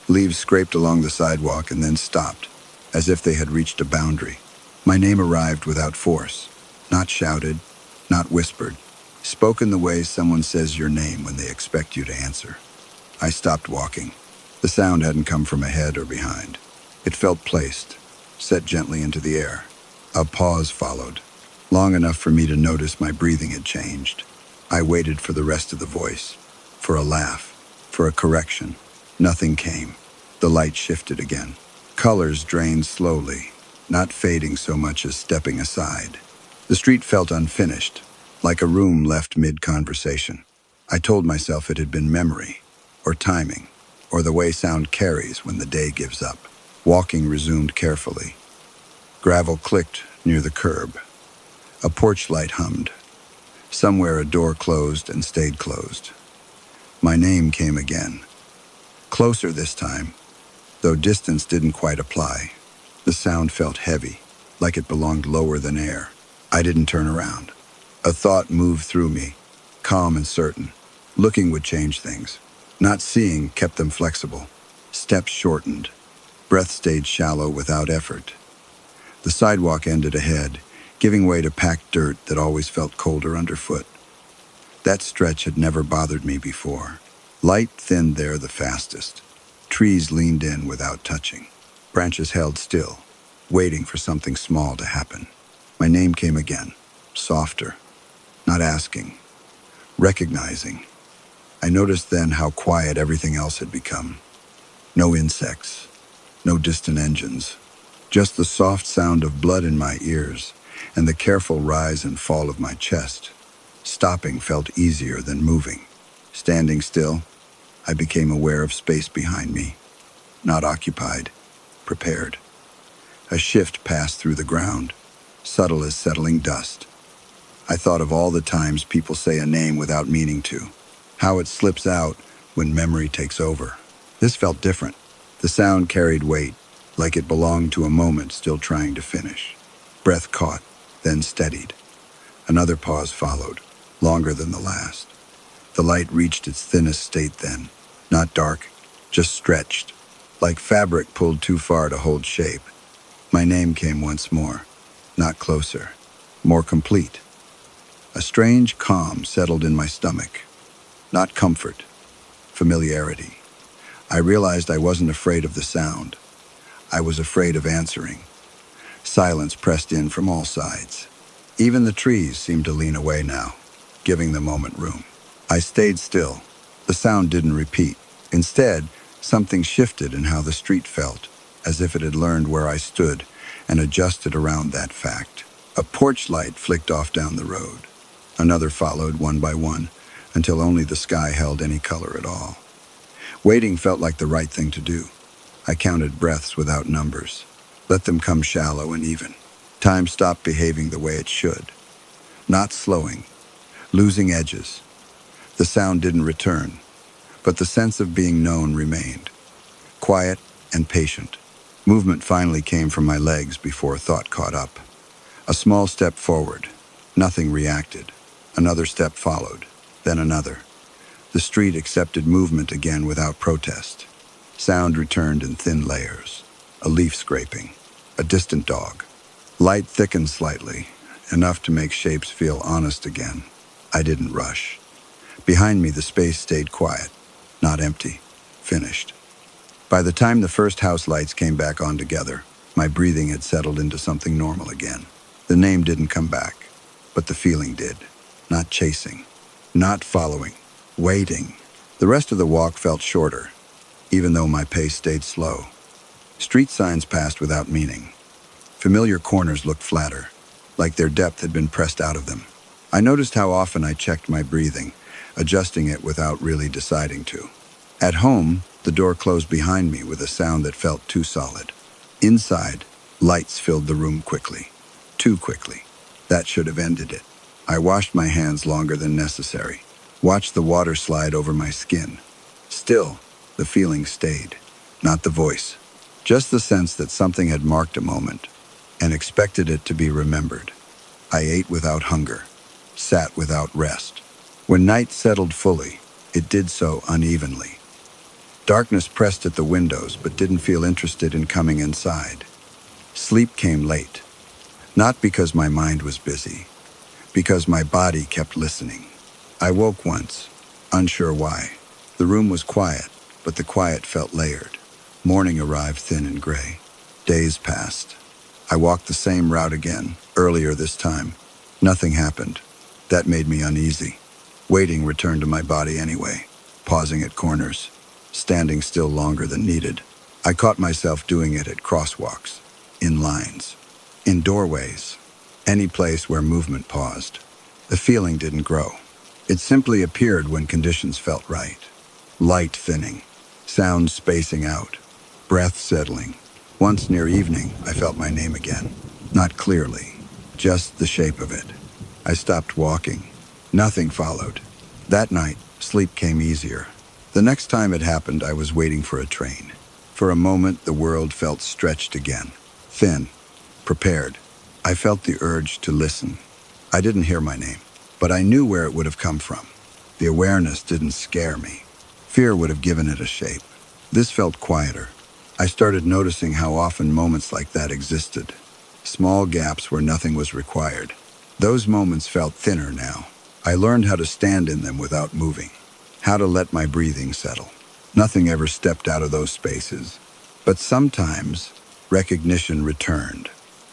[SPEAKER 1] Leaves scraped along the sidewalk and then stopped, as if they had reached a boundary. My name arrived without force, not shouted, not whispered, spoken the way someone says your name when they expect you to answer. I stopped walking. The sound hadn't come from ahead or behind. It felt placed, set gently into the air. A pause followed, long enough for me to notice my breathing had changed. I waited for the rest of the voice, for a laugh, for a correction. Nothing came. The light shifted again. Colors drained slowly, not fading so much as stepping aside. The street felt unfinished, like a room left mid-conversation. I told myself it had been memory, or timing, or the way sound carries when the day gives up. Walking resumed carefully. Gravel clicked near the curb. A porch light hummed. Somewhere a door closed and stayed closed. My name came again. Closer this time, though distance didn't quite apply. The sound felt heavy, like it belonged lower than air. I didn't turn around. A thought moved through me, calm and certain. Looking would change things. Not seeing kept them flexible. Steps shortened. Breath stayed shallow without effort. The sidewalk ended ahead, giving way to packed dirt that always felt colder underfoot. That stretch had never bothered me before. Light thinned there the fastest. Trees leaned in without touching. Branches held still, waiting for something small to happen. My name came again, softer, not asking, recognizing. I noticed then how quiet everything else had become. No insects, no distant engines, just the soft sound of blood in my ears and the careful rise and fall of my chest. Stopping felt easier than moving. Standing still, I became aware of space behind me, not occupied, prepared. A shift passed through the ground, subtle as settling dust. I thought of all the times people say a name without meaning to, how it slips out when memory takes over. This felt different. The sound carried weight, like it belonged to a moment still trying to finish. Breath caught, then steadied. Another pause followed, longer than the last. The light reached its thinnest state then, not dark, just stretched, like fabric pulled too far to hold shape. My name came once more, not closer, more complete. A strange calm settled in my stomach. Not comfort, familiarity. I realized I wasn't afraid of the sound. I was afraid of answering. Silence pressed in from all sides. Even the trees seemed to lean away now, giving the moment room. I stayed still. The sound didn't repeat. Instead, something shifted in how the street felt, as if it had learned where I stood and adjusted around that fact. A porch light flicked off down the road. Another followed one by one, until only the sky held any color at all. Waiting felt like the right thing to do. I counted breaths without numbers. Let them come shallow and even. Time stopped behaving the way it should. Not slowing, losing edges. The sound didn't return, but the sense of being known remained. Quiet and patient. Movement finally came from my legs before thought caught up. A small step forward. Nothing reacted. Another step followed, then another. The street accepted movement again without protest. Sound returned in thin layers. A leaf scraping. A distant dog. Light thickened slightly, enough to make shapes feel honest again. I didn't rush. Behind me, the space stayed quiet, not empty, finished. By the time the first house lights came back on together, my breathing had settled into something normal again. The name didn't come back, but the feeling did. Not chasing, not following, waiting. The rest of the walk felt shorter, even though my pace stayed slow. Street signs passed without meaning. Familiar corners looked flatter, like their depth had been pressed out of them. I noticed how often I checked my breathing, adjusting it without really deciding to. At home, the door closed behind me with a sound that felt too solid. Inside, lights filled the room quickly. Too quickly. That should have ended it. I washed my hands longer than necessary, watched the water slide over my skin. Still, the feeling stayed. Not the voice. Just the sense that something had marked a moment and expected it to be remembered. I ate without hunger, sat without rest. When night settled fully, it did so unevenly. Darkness pressed at the windows but didn't feel interested in coming inside. Sleep came late, not because my mind was busy, because my body kept listening. I woke once, unsure why. The room was quiet, but the quiet felt layered. Morning arrived thin and gray. Days passed. I walked the same route again, earlier this time. Nothing happened. That made me uneasy. Waiting returned to my body anyway, pausing at corners, standing still longer than needed. I caught myself doing it at crosswalks, in lines, in doorways, any place where movement paused. The feeling didn't grow. It simply appeared when conditions felt right. Light thinning, sound spacing out, breath settling. Once near evening, I felt my name again. Not clearly, just the shape of it. I stopped walking. Nothing followed. That night, sleep came easier. The next time it happened, I was waiting for a train. For a moment, the world felt stretched again. Thin, prepared. I felt the urge to listen. I didn't hear my name, but I knew where it would have come from. The awareness didn't scare me. Fear would have given it a shape. This felt quieter. I started noticing how often moments like that existed. Small gaps where nothing was required. Those moments felt thinner now. I learned how to stand in them without moving, how to let my breathing settle. Nothing ever stepped out of those spaces. But sometimes, recognition returned.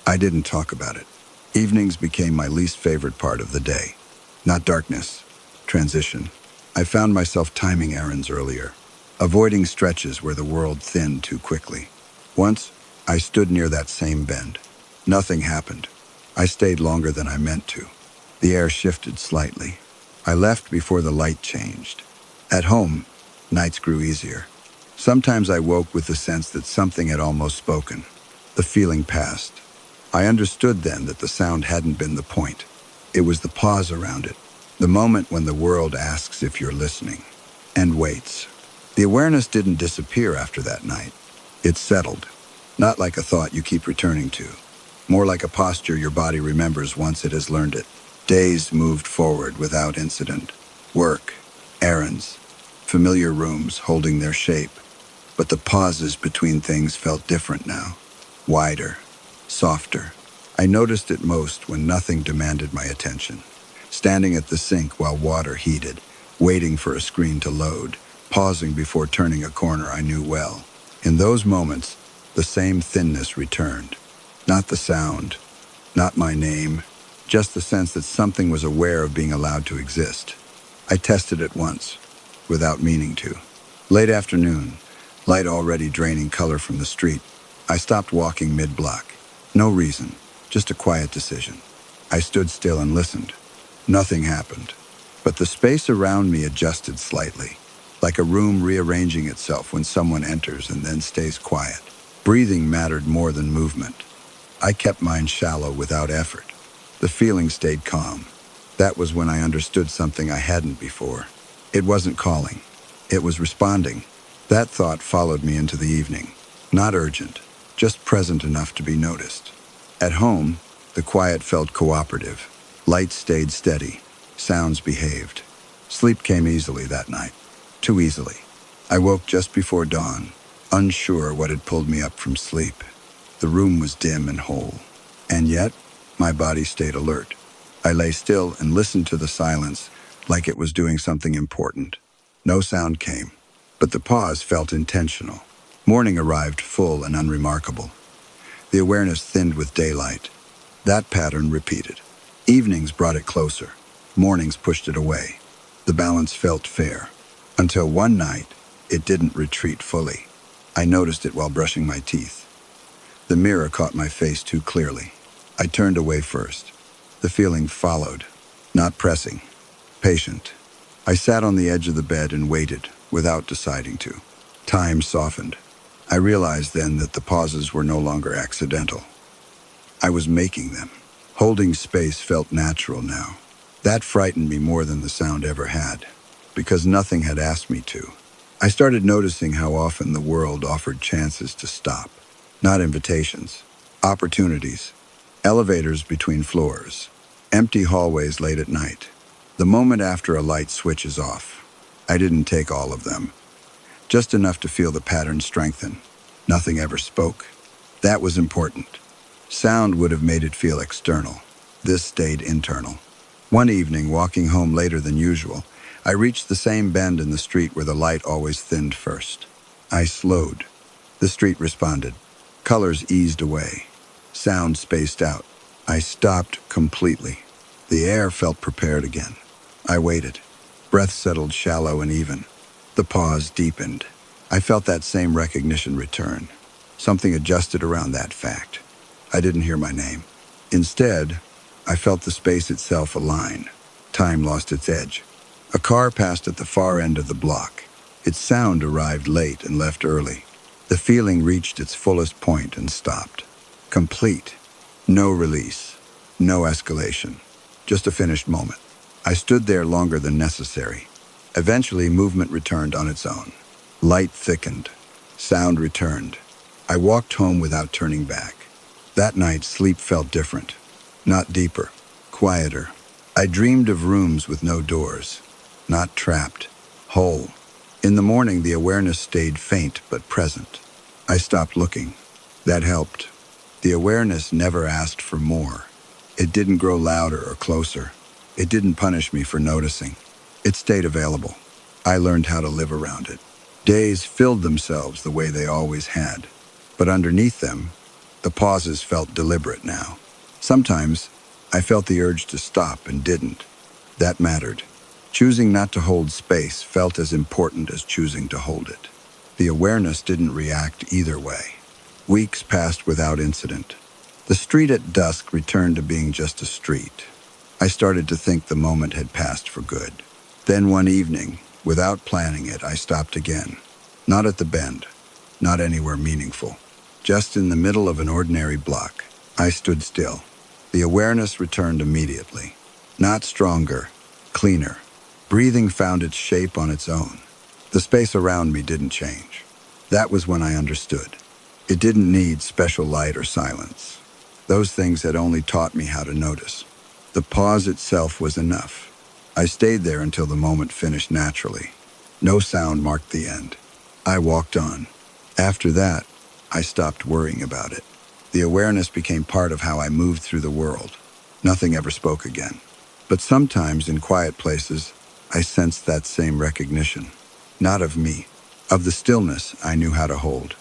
[SPEAKER 1] I didn't talk about it. Evenings became my least favorite part of the day. Not darkness, transition. I found myself timing errands earlier, avoiding stretches where the world thinned too quickly. Once, I stood near that same bend. Nothing happened. I stayed longer than I meant to. The air shifted slightly. I left before the light changed. At home, nights grew easier. Sometimes I woke with the sense that something had almost spoken. The feeling passed. I understood then that the sound hadn't been the point. It was the pause around it, the moment when the world asks if you're listening, and waits. The awareness didn't disappear after that night. It settled, not like a thought you keep returning to, more like a posture your body remembers once it has learned it. Days moved forward without incident. Work, errands, familiar rooms holding their shape. But the pauses between things felt different now. Wider, softer. I noticed it most when nothing demanded my attention. Standing at the sink while water heated, waiting for a screen to load, pausing before turning a corner I knew well. In those moments, the same thinness returned. Not the sound, not my name, just the sense that something was aware of being allowed to exist. I tested it once, without meaning to. Late afternoon, light already draining color from the street, I stopped walking mid-block. No reason, just a quiet decision. I stood still and listened. Nothing happened, but the space around me adjusted slightly, like a room rearranging itself when someone enters and then stays quiet. Breathing mattered more than movement. I kept mine shallow without effort. The feeling stayed calm. That was when I understood something I hadn't before. It wasn't calling. It was responding. That thought followed me into the evening. Not urgent, just present enough to be noticed. At home, the quiet felt cooperative. Light stayed steady. Sounds behaved. Sleep came easily that night. Too easily. I woke just before dawn, unsure what had pulled me up from sleep. The room was dim and whole. And yet, my body stayed alert. I lay still and listened to the silence like it was doing something important. No sound came, but the pause felt intentional. Morning arrived full and unremarkable. The awareness thinned with daylight. That pattern repeated. Evenings brought it closer. Mornings pushed it away. The balance felt fair. Until one night, it didn't retreat fully. I noticed it while brushing my teeth. The mirror caught my face too clearly. I turned away first. The feeling followed. Not pressing. Patient. I sat on the edge of the bed and waited, without deciding to. Time softened. I realized then that the pauses were no longer accidental. I was making them. Holding space felt natural now. That frightened me more than the sound ever had, because nothing had asked me to. I started noticing how often the world offered chances to stop. Not invitations. Opportunities. Elevators between floors. Empty hallways late at night. The moment after a light switches off. I didn't take all of them. Just enough to feel the pattern strengthen. Nothing ever spoke. That was important. Sound would have made it feel external. This stayed internal. One evening, walking home later than usual, I reached the same bend in the street where the light always thinned first. I slowed. The street responded. Colors eased away. Sound spaced out. I stopped completely. The air felt prepared again. I waited. Breath settled shallow and even. The pause deepened. I felt that same recognition return. Something adjusted around that fact. I didn't hear my name. Instead, I felt the space itself align. Time lost its edge. A car passed at the far end of the block. Its sound arrived late and left early. The feeling reached its fullest point and stopped. Complete. No release. No escalation. Just a finished moment. I stood there longer than necessary. Eventually, movement returned on its own. Light thickened. Sound returned. I walked home without turning back. That night, sleep felt different. Not deeper. Quieter. I dreamed of rooms with no doors. Not trapped. Whole. In the morning, the awareness stayed faint but present. I stopped looking. That helped. The awareness never asked for more. It didn't grow louder or closer. It didn't punish me for noticing. It stayed available. I learned how to live around it. Days filled themselves the way they always had. But underneath them, the pauses felt deliberate now. Sometimes, I felt the urge to stop and didn't. That mattered. Choosing not to hold space felt as important as choosing to hold it. The awareness didn't react either way. Weeks passed without incident. The street at dusk returned to being just a street. I started to think the moment had passed for good. Then one evening, without planning it, I stopped again. Not at the bend, not anywhere meaningful. Just in the middle of an ordinary block. I stood still. The awareness returned immediately. Not stronger, cleaner. Breathing found its shape on its own. The space around me didn't change. That was when I understood. It didn't need special light or silence. Those things had only taught me how to notice. The pause itself was enough. I stayed there until the moment finished naturally. No sound marked the end. I walked on. After that, I stopped worrying about it. The awareness became part of how I moved through the world. Nothing ever spoke again. But sometimes in quiet places, I sensed that same recognition. Not of me, of the stillness I knew how to hold.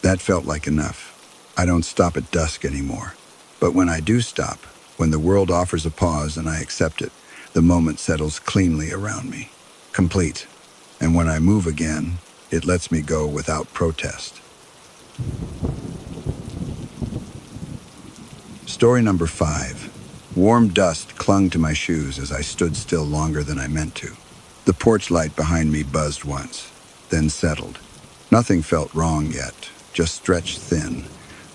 [SPEAKER 1] That felt like enough. I don't stop at dusk anymore. But when I do stop, when the world offers a pause and I accept it, the moment settles cleanly around me. Complete. And when I move again, it lets me go without protest. Story number 5. Warm dust clung to my shoes as I stood still longer than I meant to. The porch light behind me buzzed once, then settled. Nothing felt wrong yet, just stretched thin,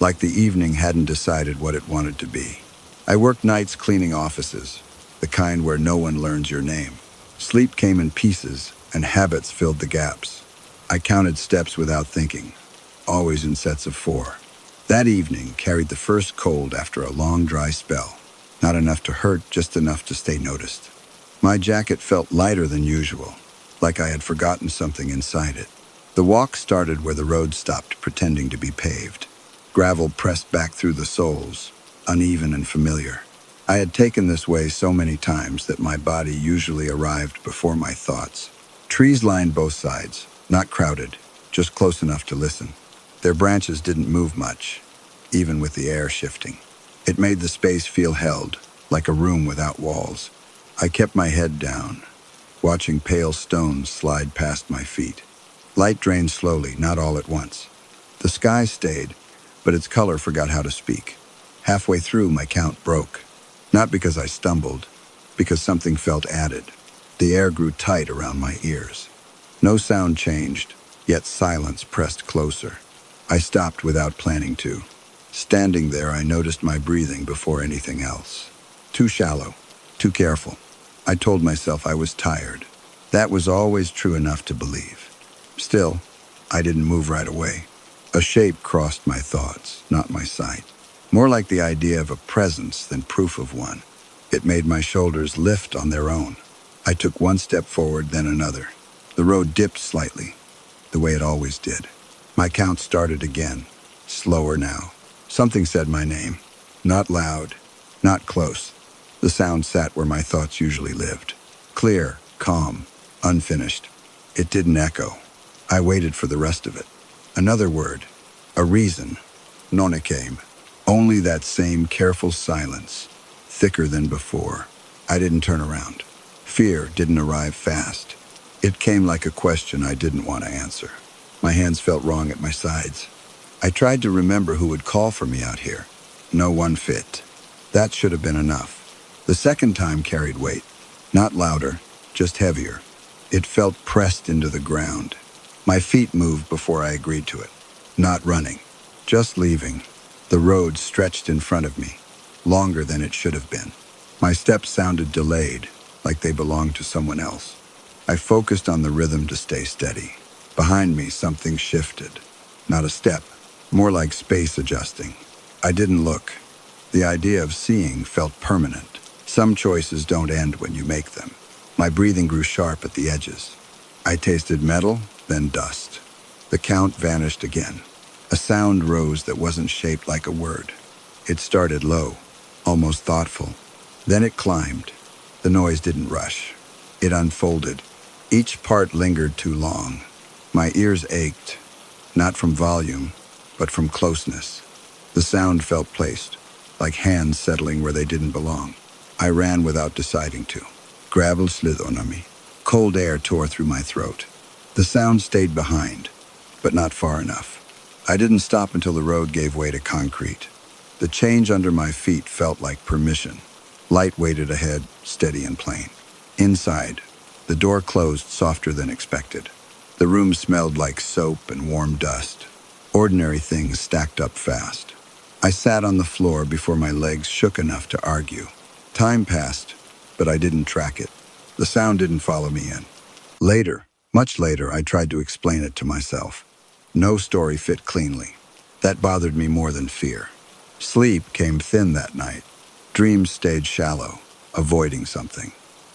[SPEAKER 1] like the evening hadn't decided what it wanted to be. I worked nights cleaning offices, the kind where no one learns your name. Sleep came in pieces, and habits filled the gaps. I counted steps without thinking, always in sets of 4. That evening carried the first cold after a long dry spell. Not enough to hurt, just enough to stay noticed. My jacket felt lighter than usual, like I had forgotten something inside it. The walk started where the road stopped, pretending to be paved. Gravel pressed back through the soles, uneven and familiar. I had taken this way so many times that my body usually arrived before my thoughts. Trees lined both sides, not crowded, just close enough to listen. Their branches didn't move much, even with the air shifting. It made the space feel held, like a room without walls. I kept my head down, watching pale stones slide past my feet. Light drained slowly, not all at once. The sky stayed, but its color forgot how to speak. Halfway through, my count broke. Not because I stumbled, because something felt added. The air grew tight around my ears. No sound changed, yet silence pressed closer. I stopped without planning to. Standing there, I noticed my breathing before anything else. Too shallow, too careful. I told myself I was tired. That was always true enough to believe. Still, I didn't move right away. A shape crossed my thoughts, not my sight. More like the idea of a presence than proof of one. It made my shoulders lift on their own. I took one step forward, then another. The road dipped slightly, the way it always did. My count started again, slower now. Something said my name. Not loud, not close. The sound sat where my thoughts usually lived. Clear, calm, unfinished. It didn't echo. I waited for the rest of it. Another word, a reason. None came. Only that same careful silence, thicker than before. I didn't turn around. Fear didn't arrive fast. It came like a question I didn't want to answer. My hands felt wrong at my sides. I tried to remember who would call for me out here. No one fit. That should have been enough. The second time carried weight. Not louder, just heavier. It felt pressed into the ground. My feet moved before I agreed to it. Not running, just leaving. The road stretched in front of me, longer than it should have been. My steps sounded delayed, like they belonged to someone else. I focused on the rhythm to stay steady. Behind me, something shifted. Not a step, more like space adjusting. I didn't look. The idea of seeing felt permanent. Some choices don't end when you make them. My breathing grew sharp at the edges. I tasted metal, then dust. The count vanished again. A sound rose that wasn't shaped like a word. It started low, almost thoughtful. Then it climbed. The noise didn't rush. It unfolded. Each part lingered too long. My ears ached, not from volume, but from closeness. The sound felt placed, like hands settling where they didn't belong. I ran without deciding to. Gravel slid on me. Cold air tore through my throat. The sound stayed behind, but not far enough. I didn't stop until the road gave way to concrete. The change under my feet felt like permission. Light waited ahead, steady and plain. Inside, the door closed softer than expected. The room smelled like soap and warm dust. Ordinary things stacked up fast. I sat on the floor before my legs shook enough to argue. Time passed, but I didn't track it. The sound didn't follow me in. Later, much later, I tried to explain it to myself. No story fit cleanly. That bothered me more than fear. Sleep came thin that night. Dreams stayed shallow, avoiding something.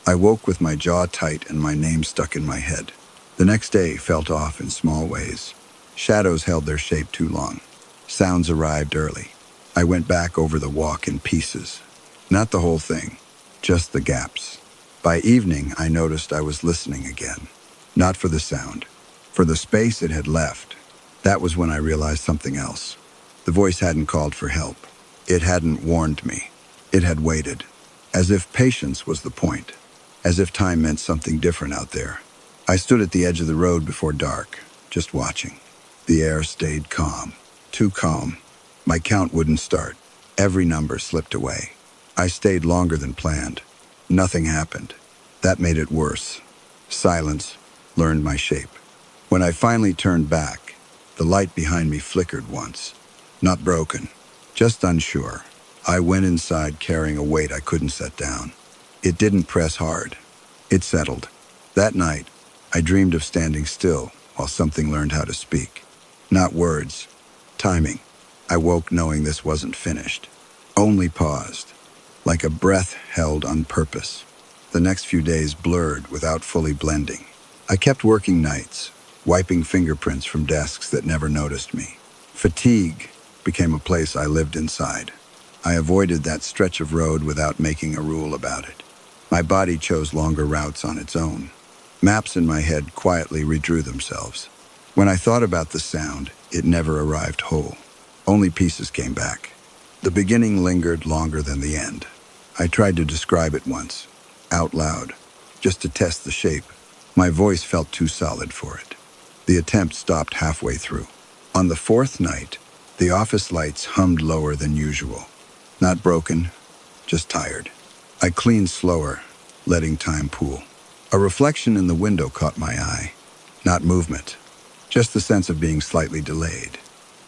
[SPEAKER 1] I woke with my jaw tight and my name stuck in my head. The next day felt off in small ways. Shadows held their shape too long. Sounds arrived early. I went back over the walk in pieces. Not the whole thing, just the gaps. By evening, I noticed I was listening again. Not for the sound, for the space it had left. That was when I realized something else. The voice hadn't called for help. It hadn't warned me. It had waited, as if patience was the point, as if time meant something different out there. I stood at the edge of the road before dark, just watching. The air stayed calm, too calm. My count wouldn't start. Every number slipped away. I stayed longer than planned. Nothing happened. That made it worse. Silence learned my shape. When I finally turned back, the light behind me flickered once. Not broken, just unsure. I went inside carrying a weight I couldn't set down. It didn't press hard. It settled. That night, I dreamed of standing still while something learned how to speak. Not words, timing. I woke knowing this wasn't finished. Only paused, like a breath held on purpose. The next few days blurred without fully blending. I kept working nights, wiping fingerprints from desks that never noticed me. Fatigue became a place I lived inside. I avoided that stretch of road without making a rule about it. My body chose longer routes on its own. Maps in my head quietly redrew themselves. When I thought about the sound, it never arrived whole. Only pieces came back. The beginning lingered longer than the end. I tried to describe it once, out loud, just to test the shape. My voice felt too solid for it. The attempt stopped halfway through. On the fourth night, the office lights hummed lower than usual. Not broken, just tired. I cleaned slower, letting time pool. A reflection in the window caught my eye. Not movement, just the sense of being slightly delayed.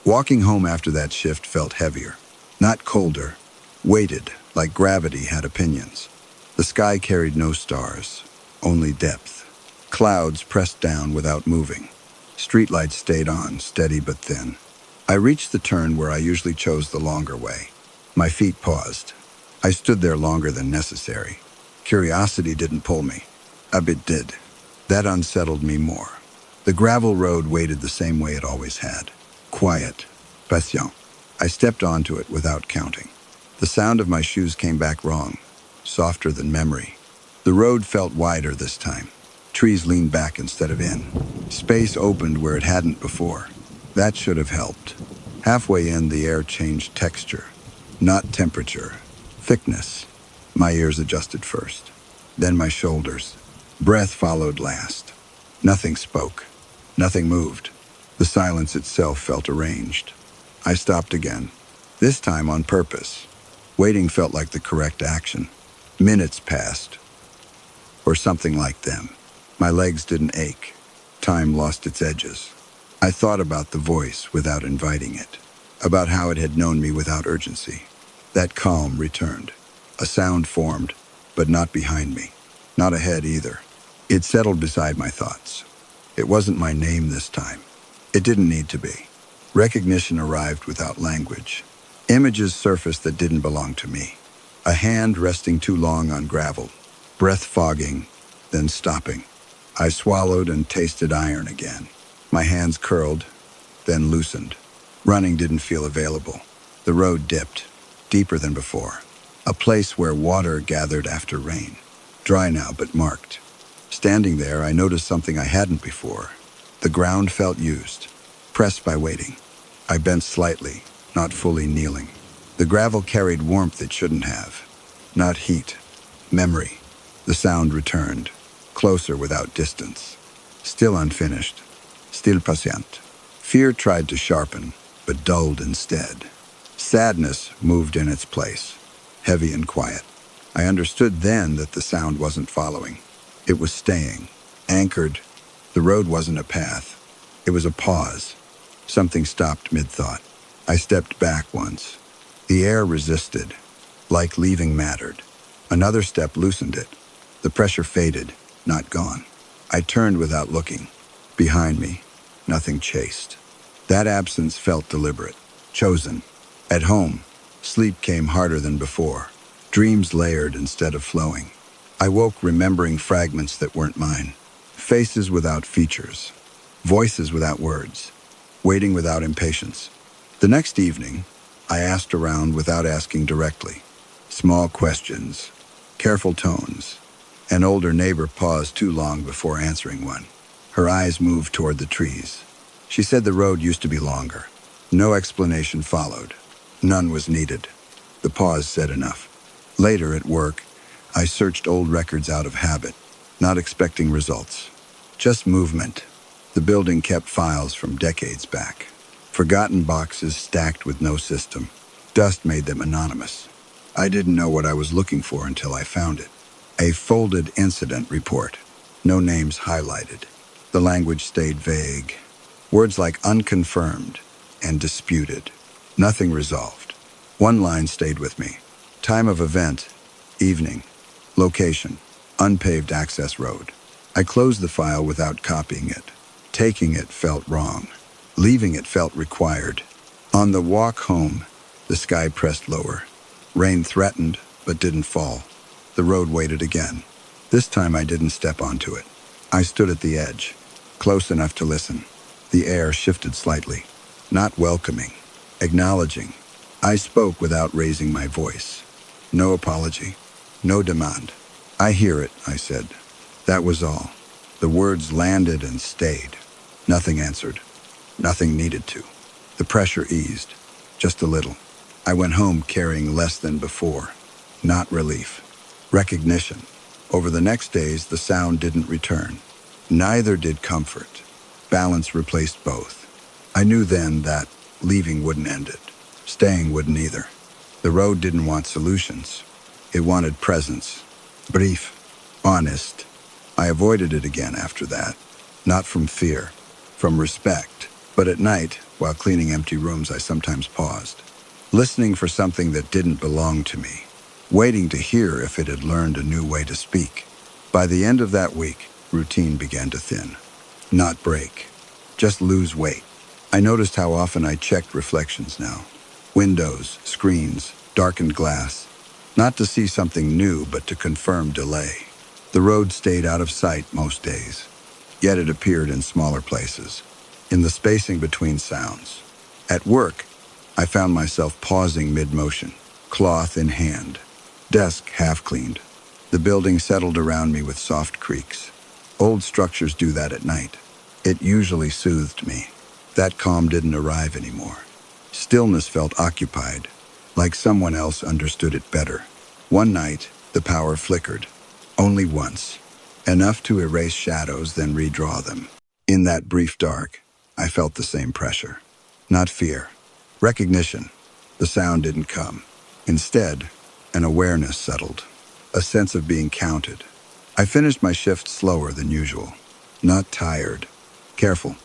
[SPEAKER 1] Walking home after that shift felt heavier. Not colder, weighted, like gravity had opinions. The sky carried no stars, only depth. Clouds pressed down without moving. Streetlights stayed on, steady but thin. I reached the turn where I usually chose the longer way. My feet paused. I stood there longer than necessary. Curiosity didn't pull me. A bit did. That unsettled me more. The gravel road waited the same way it always had. Quiet, patient. I stepped onto it without counting. The sound of my shoes came back wrong, softer than memory. The road felt wider this time. Trees leaned back instead of in. Space opened where it hadn't before. That should have helped. Halfway in, the air changed texture. Not temperature, thickness. My ears adjusted first. Then my shoulders. Breath followed last. Nothing spoke. Nothing moved. The silence itself felt arranged. I stopped again. This time on purpose. Waiting felt like the correct action. Minutes passed. Or something like them. My legs didn't ache. Time lost its edges. I thought about the voice without inviting it. About how it had known me without urgency. That calm returned. A sound formed, but not behind me. Not ahead either. It settled beside my thoughts. It wasn't my name this time. It didn't need to be. Recognition arrived without language. Images surfaced that didn't belong to me. A hand resting too long on gravel. Breath fogging, then stopping. I swallowed and tasted iron again. My hands curled, then loosened. Running didn't feel available. The road dipped, deeper than before. A place where water gathered after rain. Dry now, but marked. Standing there, I noticed something I hadn't before. The ground felt used, pressed by waiting. I bent slightly, not fully kneeling. The gravel carried warmth it shouldn't have. Not heat, memory. The sound returned, closer without distance. Still unfinished, still patient. Fear tried to sharpen, but dulled instead. Sadness moved in its place, heavy and quiet. I understood then that the sound wasn't following. It was staying, anchored. The road wasn't a path. It was a pause. Something stopped mid-thought. I stepped back once. The air resisted, like leaving mattered. Another step loosened it. The pressure faded, not gone. I turned without looking. Behind me, nothing chased. That absence felt deliberate, chosen. At home, sleep came harder than before. Dreams layered instead of flowing. I woke remembering fragments that weren't mine. Faces without features. Voices without words. Waiting without impatience. The next evening, I asked around without asking directly. Small questions, careful tones. An older neighbor paused too long before answering one. Her eyes moved toward the trees. She said the road used to be longer. No explanation followed. None was needed. The pause said enough. Later at work, I searched old records out of habit, not expecting results. Just movement. The building kept files from decades back. Forgotten boxes stacked with no system. Dust made them anonymous. I didn't know what I was looking for until I found it. A folded incident report. No names highlighted. The language stayed vague. Words like unconfirmed and disputed. Nothing resolved. One line stayed with me. Time of event, evening. Location, unpaved access road. I closed the file without copying it. Taking it felt wrong. Leaving it felt required. On the walk home, the sky pressed lower. Rain threatened, but didn't fall. The road waited again. This time I didn't step onto it. I stood at the edge, close enough to listen. The air shifted slightly. Not welcoming, acknowledging. I spoke without raising my voice. No apology, no demand. I hear it, I said. That was all. The words landed and stayed. Nothing answered. Nothing needed to. The pressure eased, just a little. I went home carrying less than before. Not relief. Recognition. Over the next days, the sound didn't return. Neither did comfort. Balance replaced both. I knew then that leaving wouldn't end it. Staying wouldn't either. The road didn't want solutions. It wanted presence. Brief. Honest. I avoided it again after that. Not from fear. From respect. But at night, while cleaning empty rooms, I sometimes paused. Listening for something that didn't belong to me. Waiting to hear if it had learned a new way to speak. By the end of that week, routine began to thin. Not break. Just lose weight. I noticed how often I checked reflections now. Windows, screens, darkened glass. Not to see something new, but to confirm delay. The road stayed out of sight most days. Yet it appeared in smaller places. In the spacing between sounds. At work, I found myself pausing mid-motion, cloth in hand. Desk half cleaned. The building settled around me with soft creaks. Old structures do that at night. It usually soothed me. That calm didn't arrive anymore. Stillness felt occupied, like someone else understood it better. One night, the power flickered. Only once. Enough to erase shadows, then redraw them. In that brief dark, I felt the same pressure. Not fear. Recognition. The sound didn't come. Instead, an awareness settled. A sense of being counted. I finished my shift slower than usual. Not tired. Careful.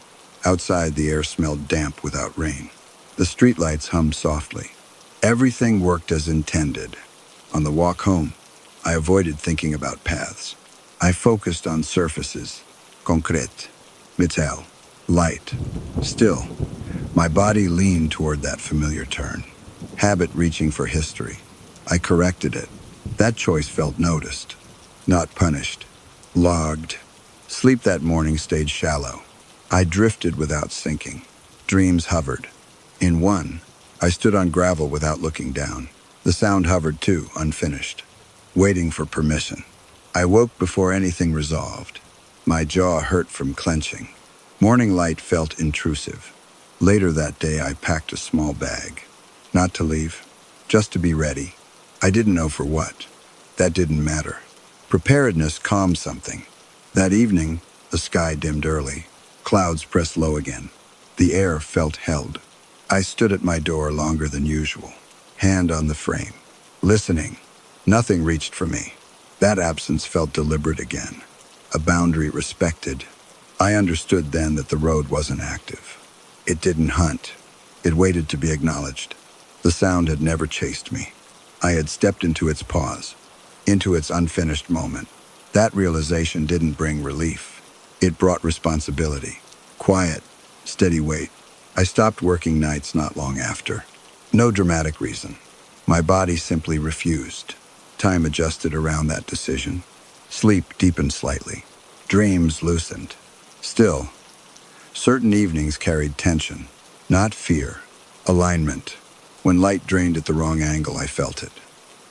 [SPEAKER 1] Outside, the air smelled damp without rain. The streetlights hummed softly. Everything worked as intended. On the walk home, I avoided thinking about paths. I focused on surfaces. Concrete. Metal. Light. Still, my body leaned toward that familiar turn. Habit reaching for history. I corrected it. That choice felt noticed. Not punished. Logged. Sleep that morning stayed shallow. I drifted without sinking. Dreams hovered. In one, I stood on gravel without looking down. The sound hovered too, unfinished. Waiting for permission. I woke before anything resolved. My jaw hurt from clenching. Morning light felt intrusive. Later that day, I packed a small bag. Not to leave, just to be ready. I didn't know for what. That didn't matter. Preparedness calmed something. That evening, the sky dimmed early. Clouds pressed low again. The air felt held. I stood at my door longer than usual, hand on the frame, listening. Nothing reached for me. That absence felt deliberate again, a boundary respected. I understood then that the road wasn't active. It didn't hunt. It waited to be acknowledged. The sound had never chased me. I had stepped into its pause, into its unfinished moment. That realization didn't bring relief. It brought responsibility. Quiet, steady weight. I stopped working nights not long after. No dramatic reason. My body simply refused. Time adjusted around that decision. Sleep deepened slightly. Dreams loosened. Still, certain evenings carried tension. Not fear. Alignment. When light drained at the wrong angle, I felt it.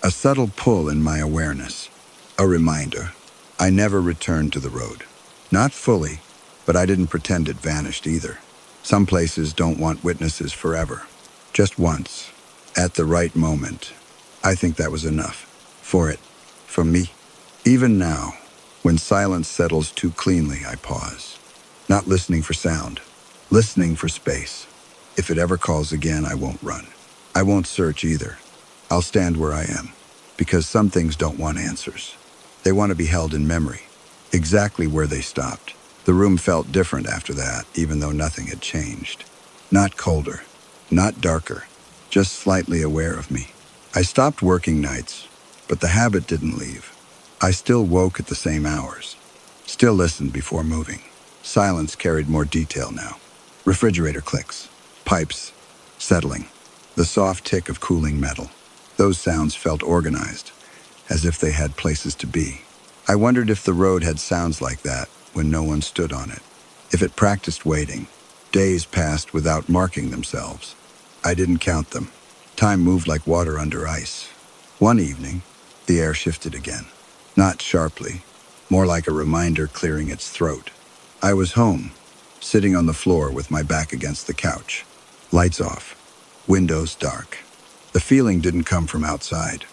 [SPEAKER 1] A subtle pull in my awareness. A reminder. I never returned to the road. Not fully, but I didn't pretend it vanished either. Some places don't want witnesses forever. Just once. At the right moment. I think that was enough. For it. For me. Even now, when silence settles too cleanly, I pause. Not listening for sound. Listening for space. If it ever calls again, I won't run. I won't search either. I'll stand where I am. Because some things don't want answers. They want to be held in memory. Exactly where they stopped. The room felt different after that, even though nothing had changed. Not colder. Not darker. Just slightly aware of me. I stopped working nights, but the habit didn't leave. I still woke at the same hours. Still listened before moving. Silence carried more detail now. Refrigerator clicks. Pipes. Settling. The soft tick of cooling metal. Those sounds felt organized, as if they had places to be. I wondered if the road had sounds like that when no one stood on it. If it practiced waiting. Days passed without marking themselves. I didn't count them. Time moved like water under ice. One evening, the air shifted again. Not sharply, more like a reminder clearing its throat. I was home, sitting on the floor with my back against the couch. Lights off. Windows dark. The feeling didn't come from outside.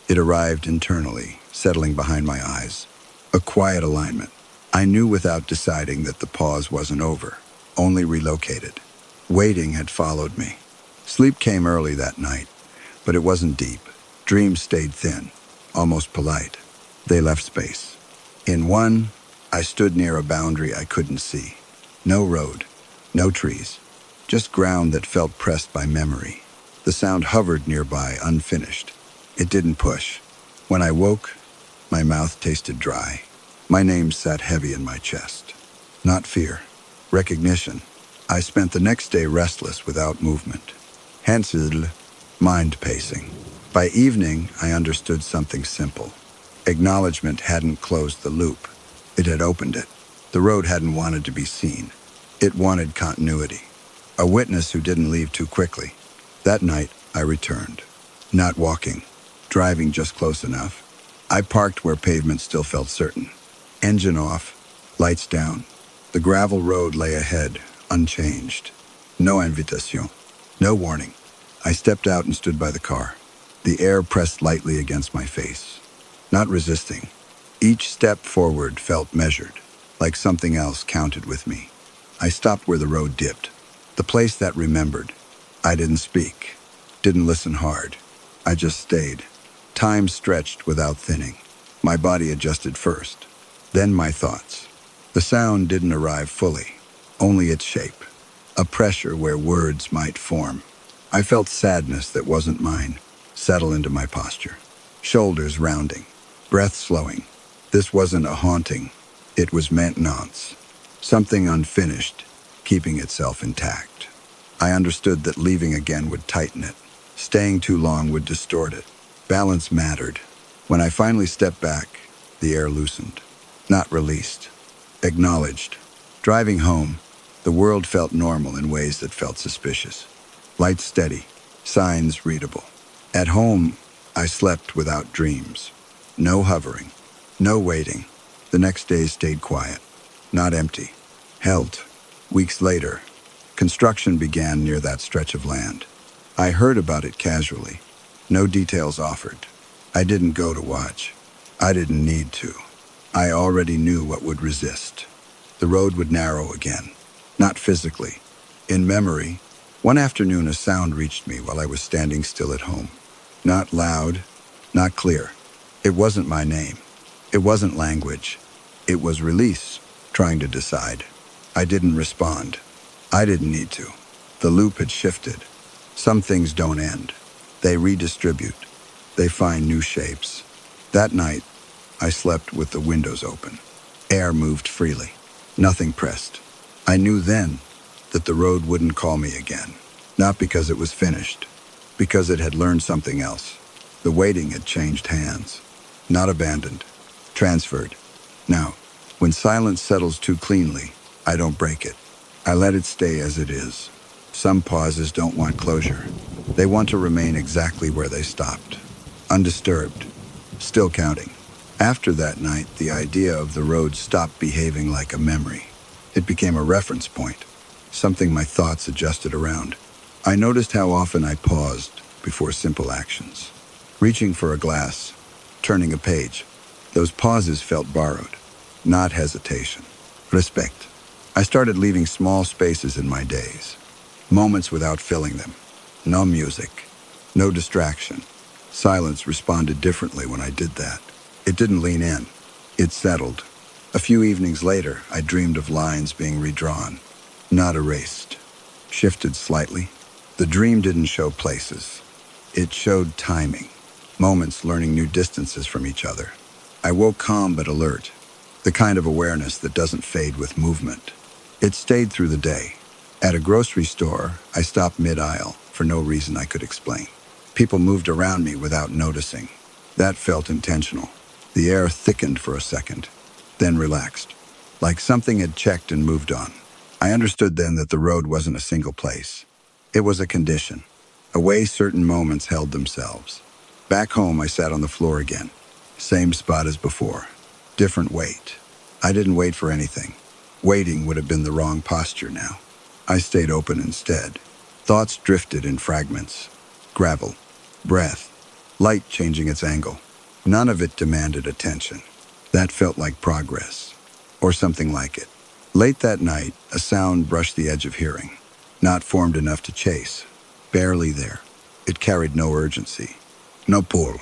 [SPEAKER 1] It arrived internally, settling behind my eyes. A quiet alignment. I knew without deciding that the pause wasn't over, only relocated. Waiting had followed me. Sleep came early that night, but it wasn't deep. Dreams stayed thin, almost polite. They left space. In one, I stood near a boundary I couldn't see. No road, no trees, just ground that felt pressed by memory. The sound hovered nearby, unfinished. It didn't push. When I woke, my mouth tasted dry. My name sat heavy in my chest. Not fear, recognition. I spent the next day restless without movement. Hensiedl, mind pacing. By evening, I understood something simple. Acknowledgement hadn't closed the loop. It had opened it. The road hadn't wanted to be seen. It wanted continuity. A witness who didn't leave too quickly. That night, I returned. Not walking, driving just close enough. I parked where pavement still felt certain. Engine off, lights down. The gravel road lay ahead, unchanged. No invitation, no warning. I stepped out and stood by the car. The air pressed lightly against my face. Not resisting. Each step forward felt measured, like something else counted with me. I stopped where the road dipped. The place that remembered. I didn't speak, didn't listen hard. I just stayed. Time stretched without thinning. My body adjusted first, then my thoughts. The sound didn't arrive fully, only its shape. A pressure where words might form. I felt sadness that wasn't mine settle into my posture. Shoulders rounding, breath slowing. This wasn't a haunting, it was maintenance. Something unfinished, keeping itself intact. I understood that leaving again would tighten it. Staying too long would distort it. Balance mattered. When I finally stepped back, the air loosened. Not released. Acknowledged. Driving home, the world felt normal in ways that felt suspicious. Lights steady. Signs readable. At home, I slept without dreams. No hovering. No waiting. The next day stayed quiet. Not empty. Held. Weeks later, construction began near that stretch of land. I heard about it casually. No details offered. I didn't go to watch. I didn't need to. I already knew what would resist. The road would narrow again. Not physically. In memory, one afternoon a sound reached me while I was standing still at home. Not loud, not clear. It wasn't my name. It wasn't language. It was release, trying to decide. I didn't respond. I didn't need to. The loop had shifted. Some things don't end. They redistribute. They find new shapes. That night, I slept with the windows open. Air moved freely. Nothing pressed. I knew then that the road wouldn't call me again. Not because it was finished, because it had learned something else. The waiting had changed hands. Not abandoned. Transferred. Now, when silence settles too cleanly, I don't break it. I let it stay as it is. Some pauses don't want closure. They want to remain exactly where they stopped, undisturbed, still counting. After that night, the idea of the road stopped behaving like a memory. It became a reference point, something my thoughts adjusted around. I noticed how often I paused before simple actions. Reaching for a glass, turning a page. Those pauses felt borrowed, not hesitation. Respect. I started leaving small spaces in my days, moments without filling them. No music, no distraction. Silence responded differently when I did that. It didn't lean in. It settled. A few evenings later, I dreamed of lines being redrawn, not erased, shifted slightly. The dream didn't show places. It showed timing, moments learning new distances from each other. I woke calm but alert, the kind of awareness that doesn't fade with movement. It stayed through the day. At a grocery store, I stopped mid-aisle for no reason I could explain. People moved around me without noticing. That felt intentional. The air thickened for a second, then relaxed, like something had checked and moved on. I understood then that the road wasn't a single place. It was a condition, a way certain moments held themselves. Back home, I sat on the floor again. Same spot as before. Different weight. I didn't wait for anything. Waiting would have been the wrong posture now. I stayed open instead. Thoughts drifted in fragments. Gravel. Breath. Light changing its angle. None of it demanded attention. That felt like progress. Or something like it. Late that night, a sound brushed the edge of hearing. Not formed enough to chase. Barely there. It carried no urgency. No pull.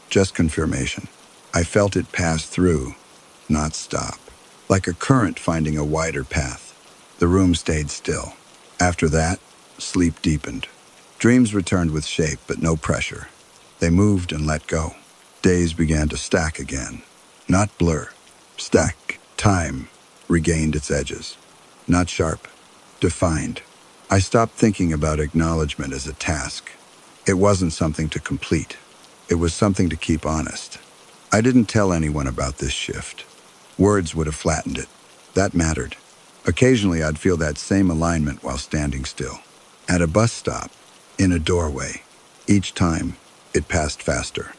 [SPEAKER 1] Just confirmation. I felt it pass through, not stop. Like a current finding a wider path. The room stayed still. After that, sleep deepened. Dreams returned with shape, but no pressure. They moved and let go. Days began to stack again. Not blur. Stack. Time regained its edges. Not sharp. Defined. I stopped thinking about acknowledgement as a task. It wasn't something to complete. It was something to keep honest. I didn't tell anyone about this shift. Words would have flattened it. That mattered. Occasionally, I'd feel that same alignment while standing still. At a bus stop, in a doorway. Each time, it passed faster.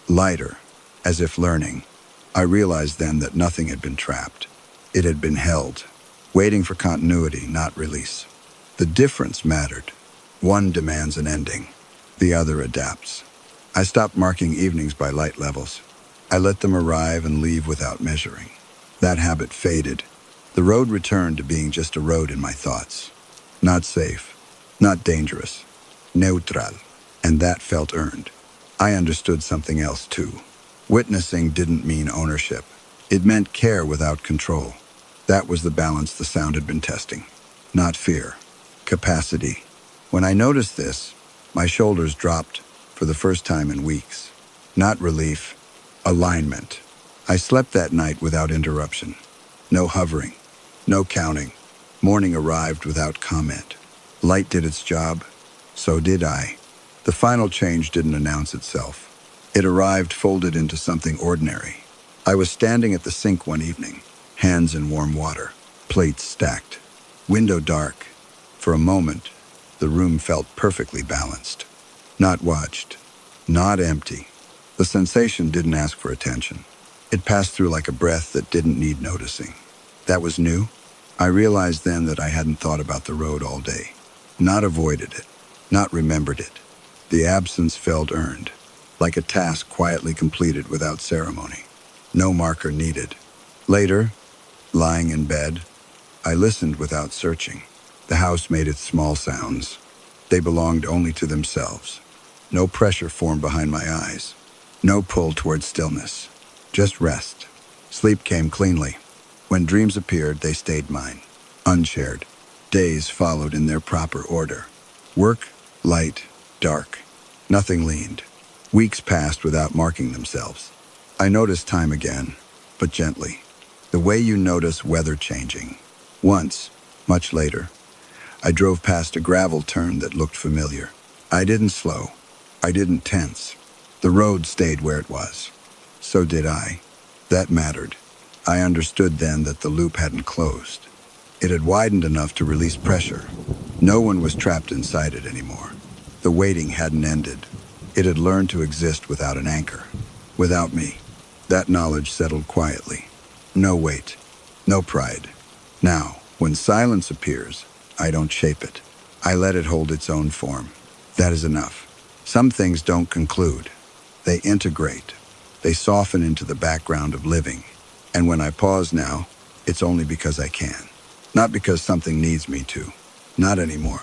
[SPEAKER 1] Lighter, as if learning. I realized then that nothing had been trapped. It had been held, waiting for continuity, not release. The difference mattered. One demands an ending. The other adapts. I stopped marking evenings by light levels. I let them arrive and leave without measuring. That habit faded. The road returned to being just a road in my thoughts. Not safe, not dangerous, neutral. And that felt earned. I understood something else too. Witnessing didn't mean ownership. It meant care without control. That was the balance the sound had been testing. Not fear. Capacity. When I noticed this, my shoulders dropped for the first time in weeks. Not relief, alignment. I slept that night without interruption. No hovering, no counting. Morning arrived without comment. Light did its job, so did I. The final change didn't announce itself. It arrived folded into something ordinary. I was standing at the sink one evening, hands in warm water, plates stacked, window dark. For a moment, the room felt perfectly balanced. Not watched, not empty. The sensation didn't ask for attention. It passed through like a breath that didn't need noticing. That was new. I realized then that I hadn't thought about the road all day. Not avoided it, not remembered it. The absence felt earned, like a task quietly completed without ceremony. No marker needed. Later, lying in bed, I listened without searching. The house made its small sounds. They belonged only to themselves. No pressure formed behind my eyes. No pull toward stillness. Just rest. Sleep came cleanly. When dreams appeared, they stayed mine. Unshared. Days followed in their proper order. Work, light, dark. Nothing leaned. Weeks passed without marking themselves. I noticed time again, but gently. The way you notice weather changing. Once, much later, I drove past a gravel turn that looked familiar. I didn't slow. I didn't tense. The road stayed where it was. So did I. That mattered. I understood then that the loop hadn't closed. It had widened enough to release pressure. No one was trapped inside it anymore. the waiting hadn't ended. It had learned to exist without an anchor, without me. That knowledge settled quietly. No weight, no pride. Now, when silence appears, I don't shape it. I let it hold its own form. That is enough. Some things don't conclude. They integrate. They soften into the background of living. And when I pause now, it's only because I can. Not because something needs me to. Not anymore.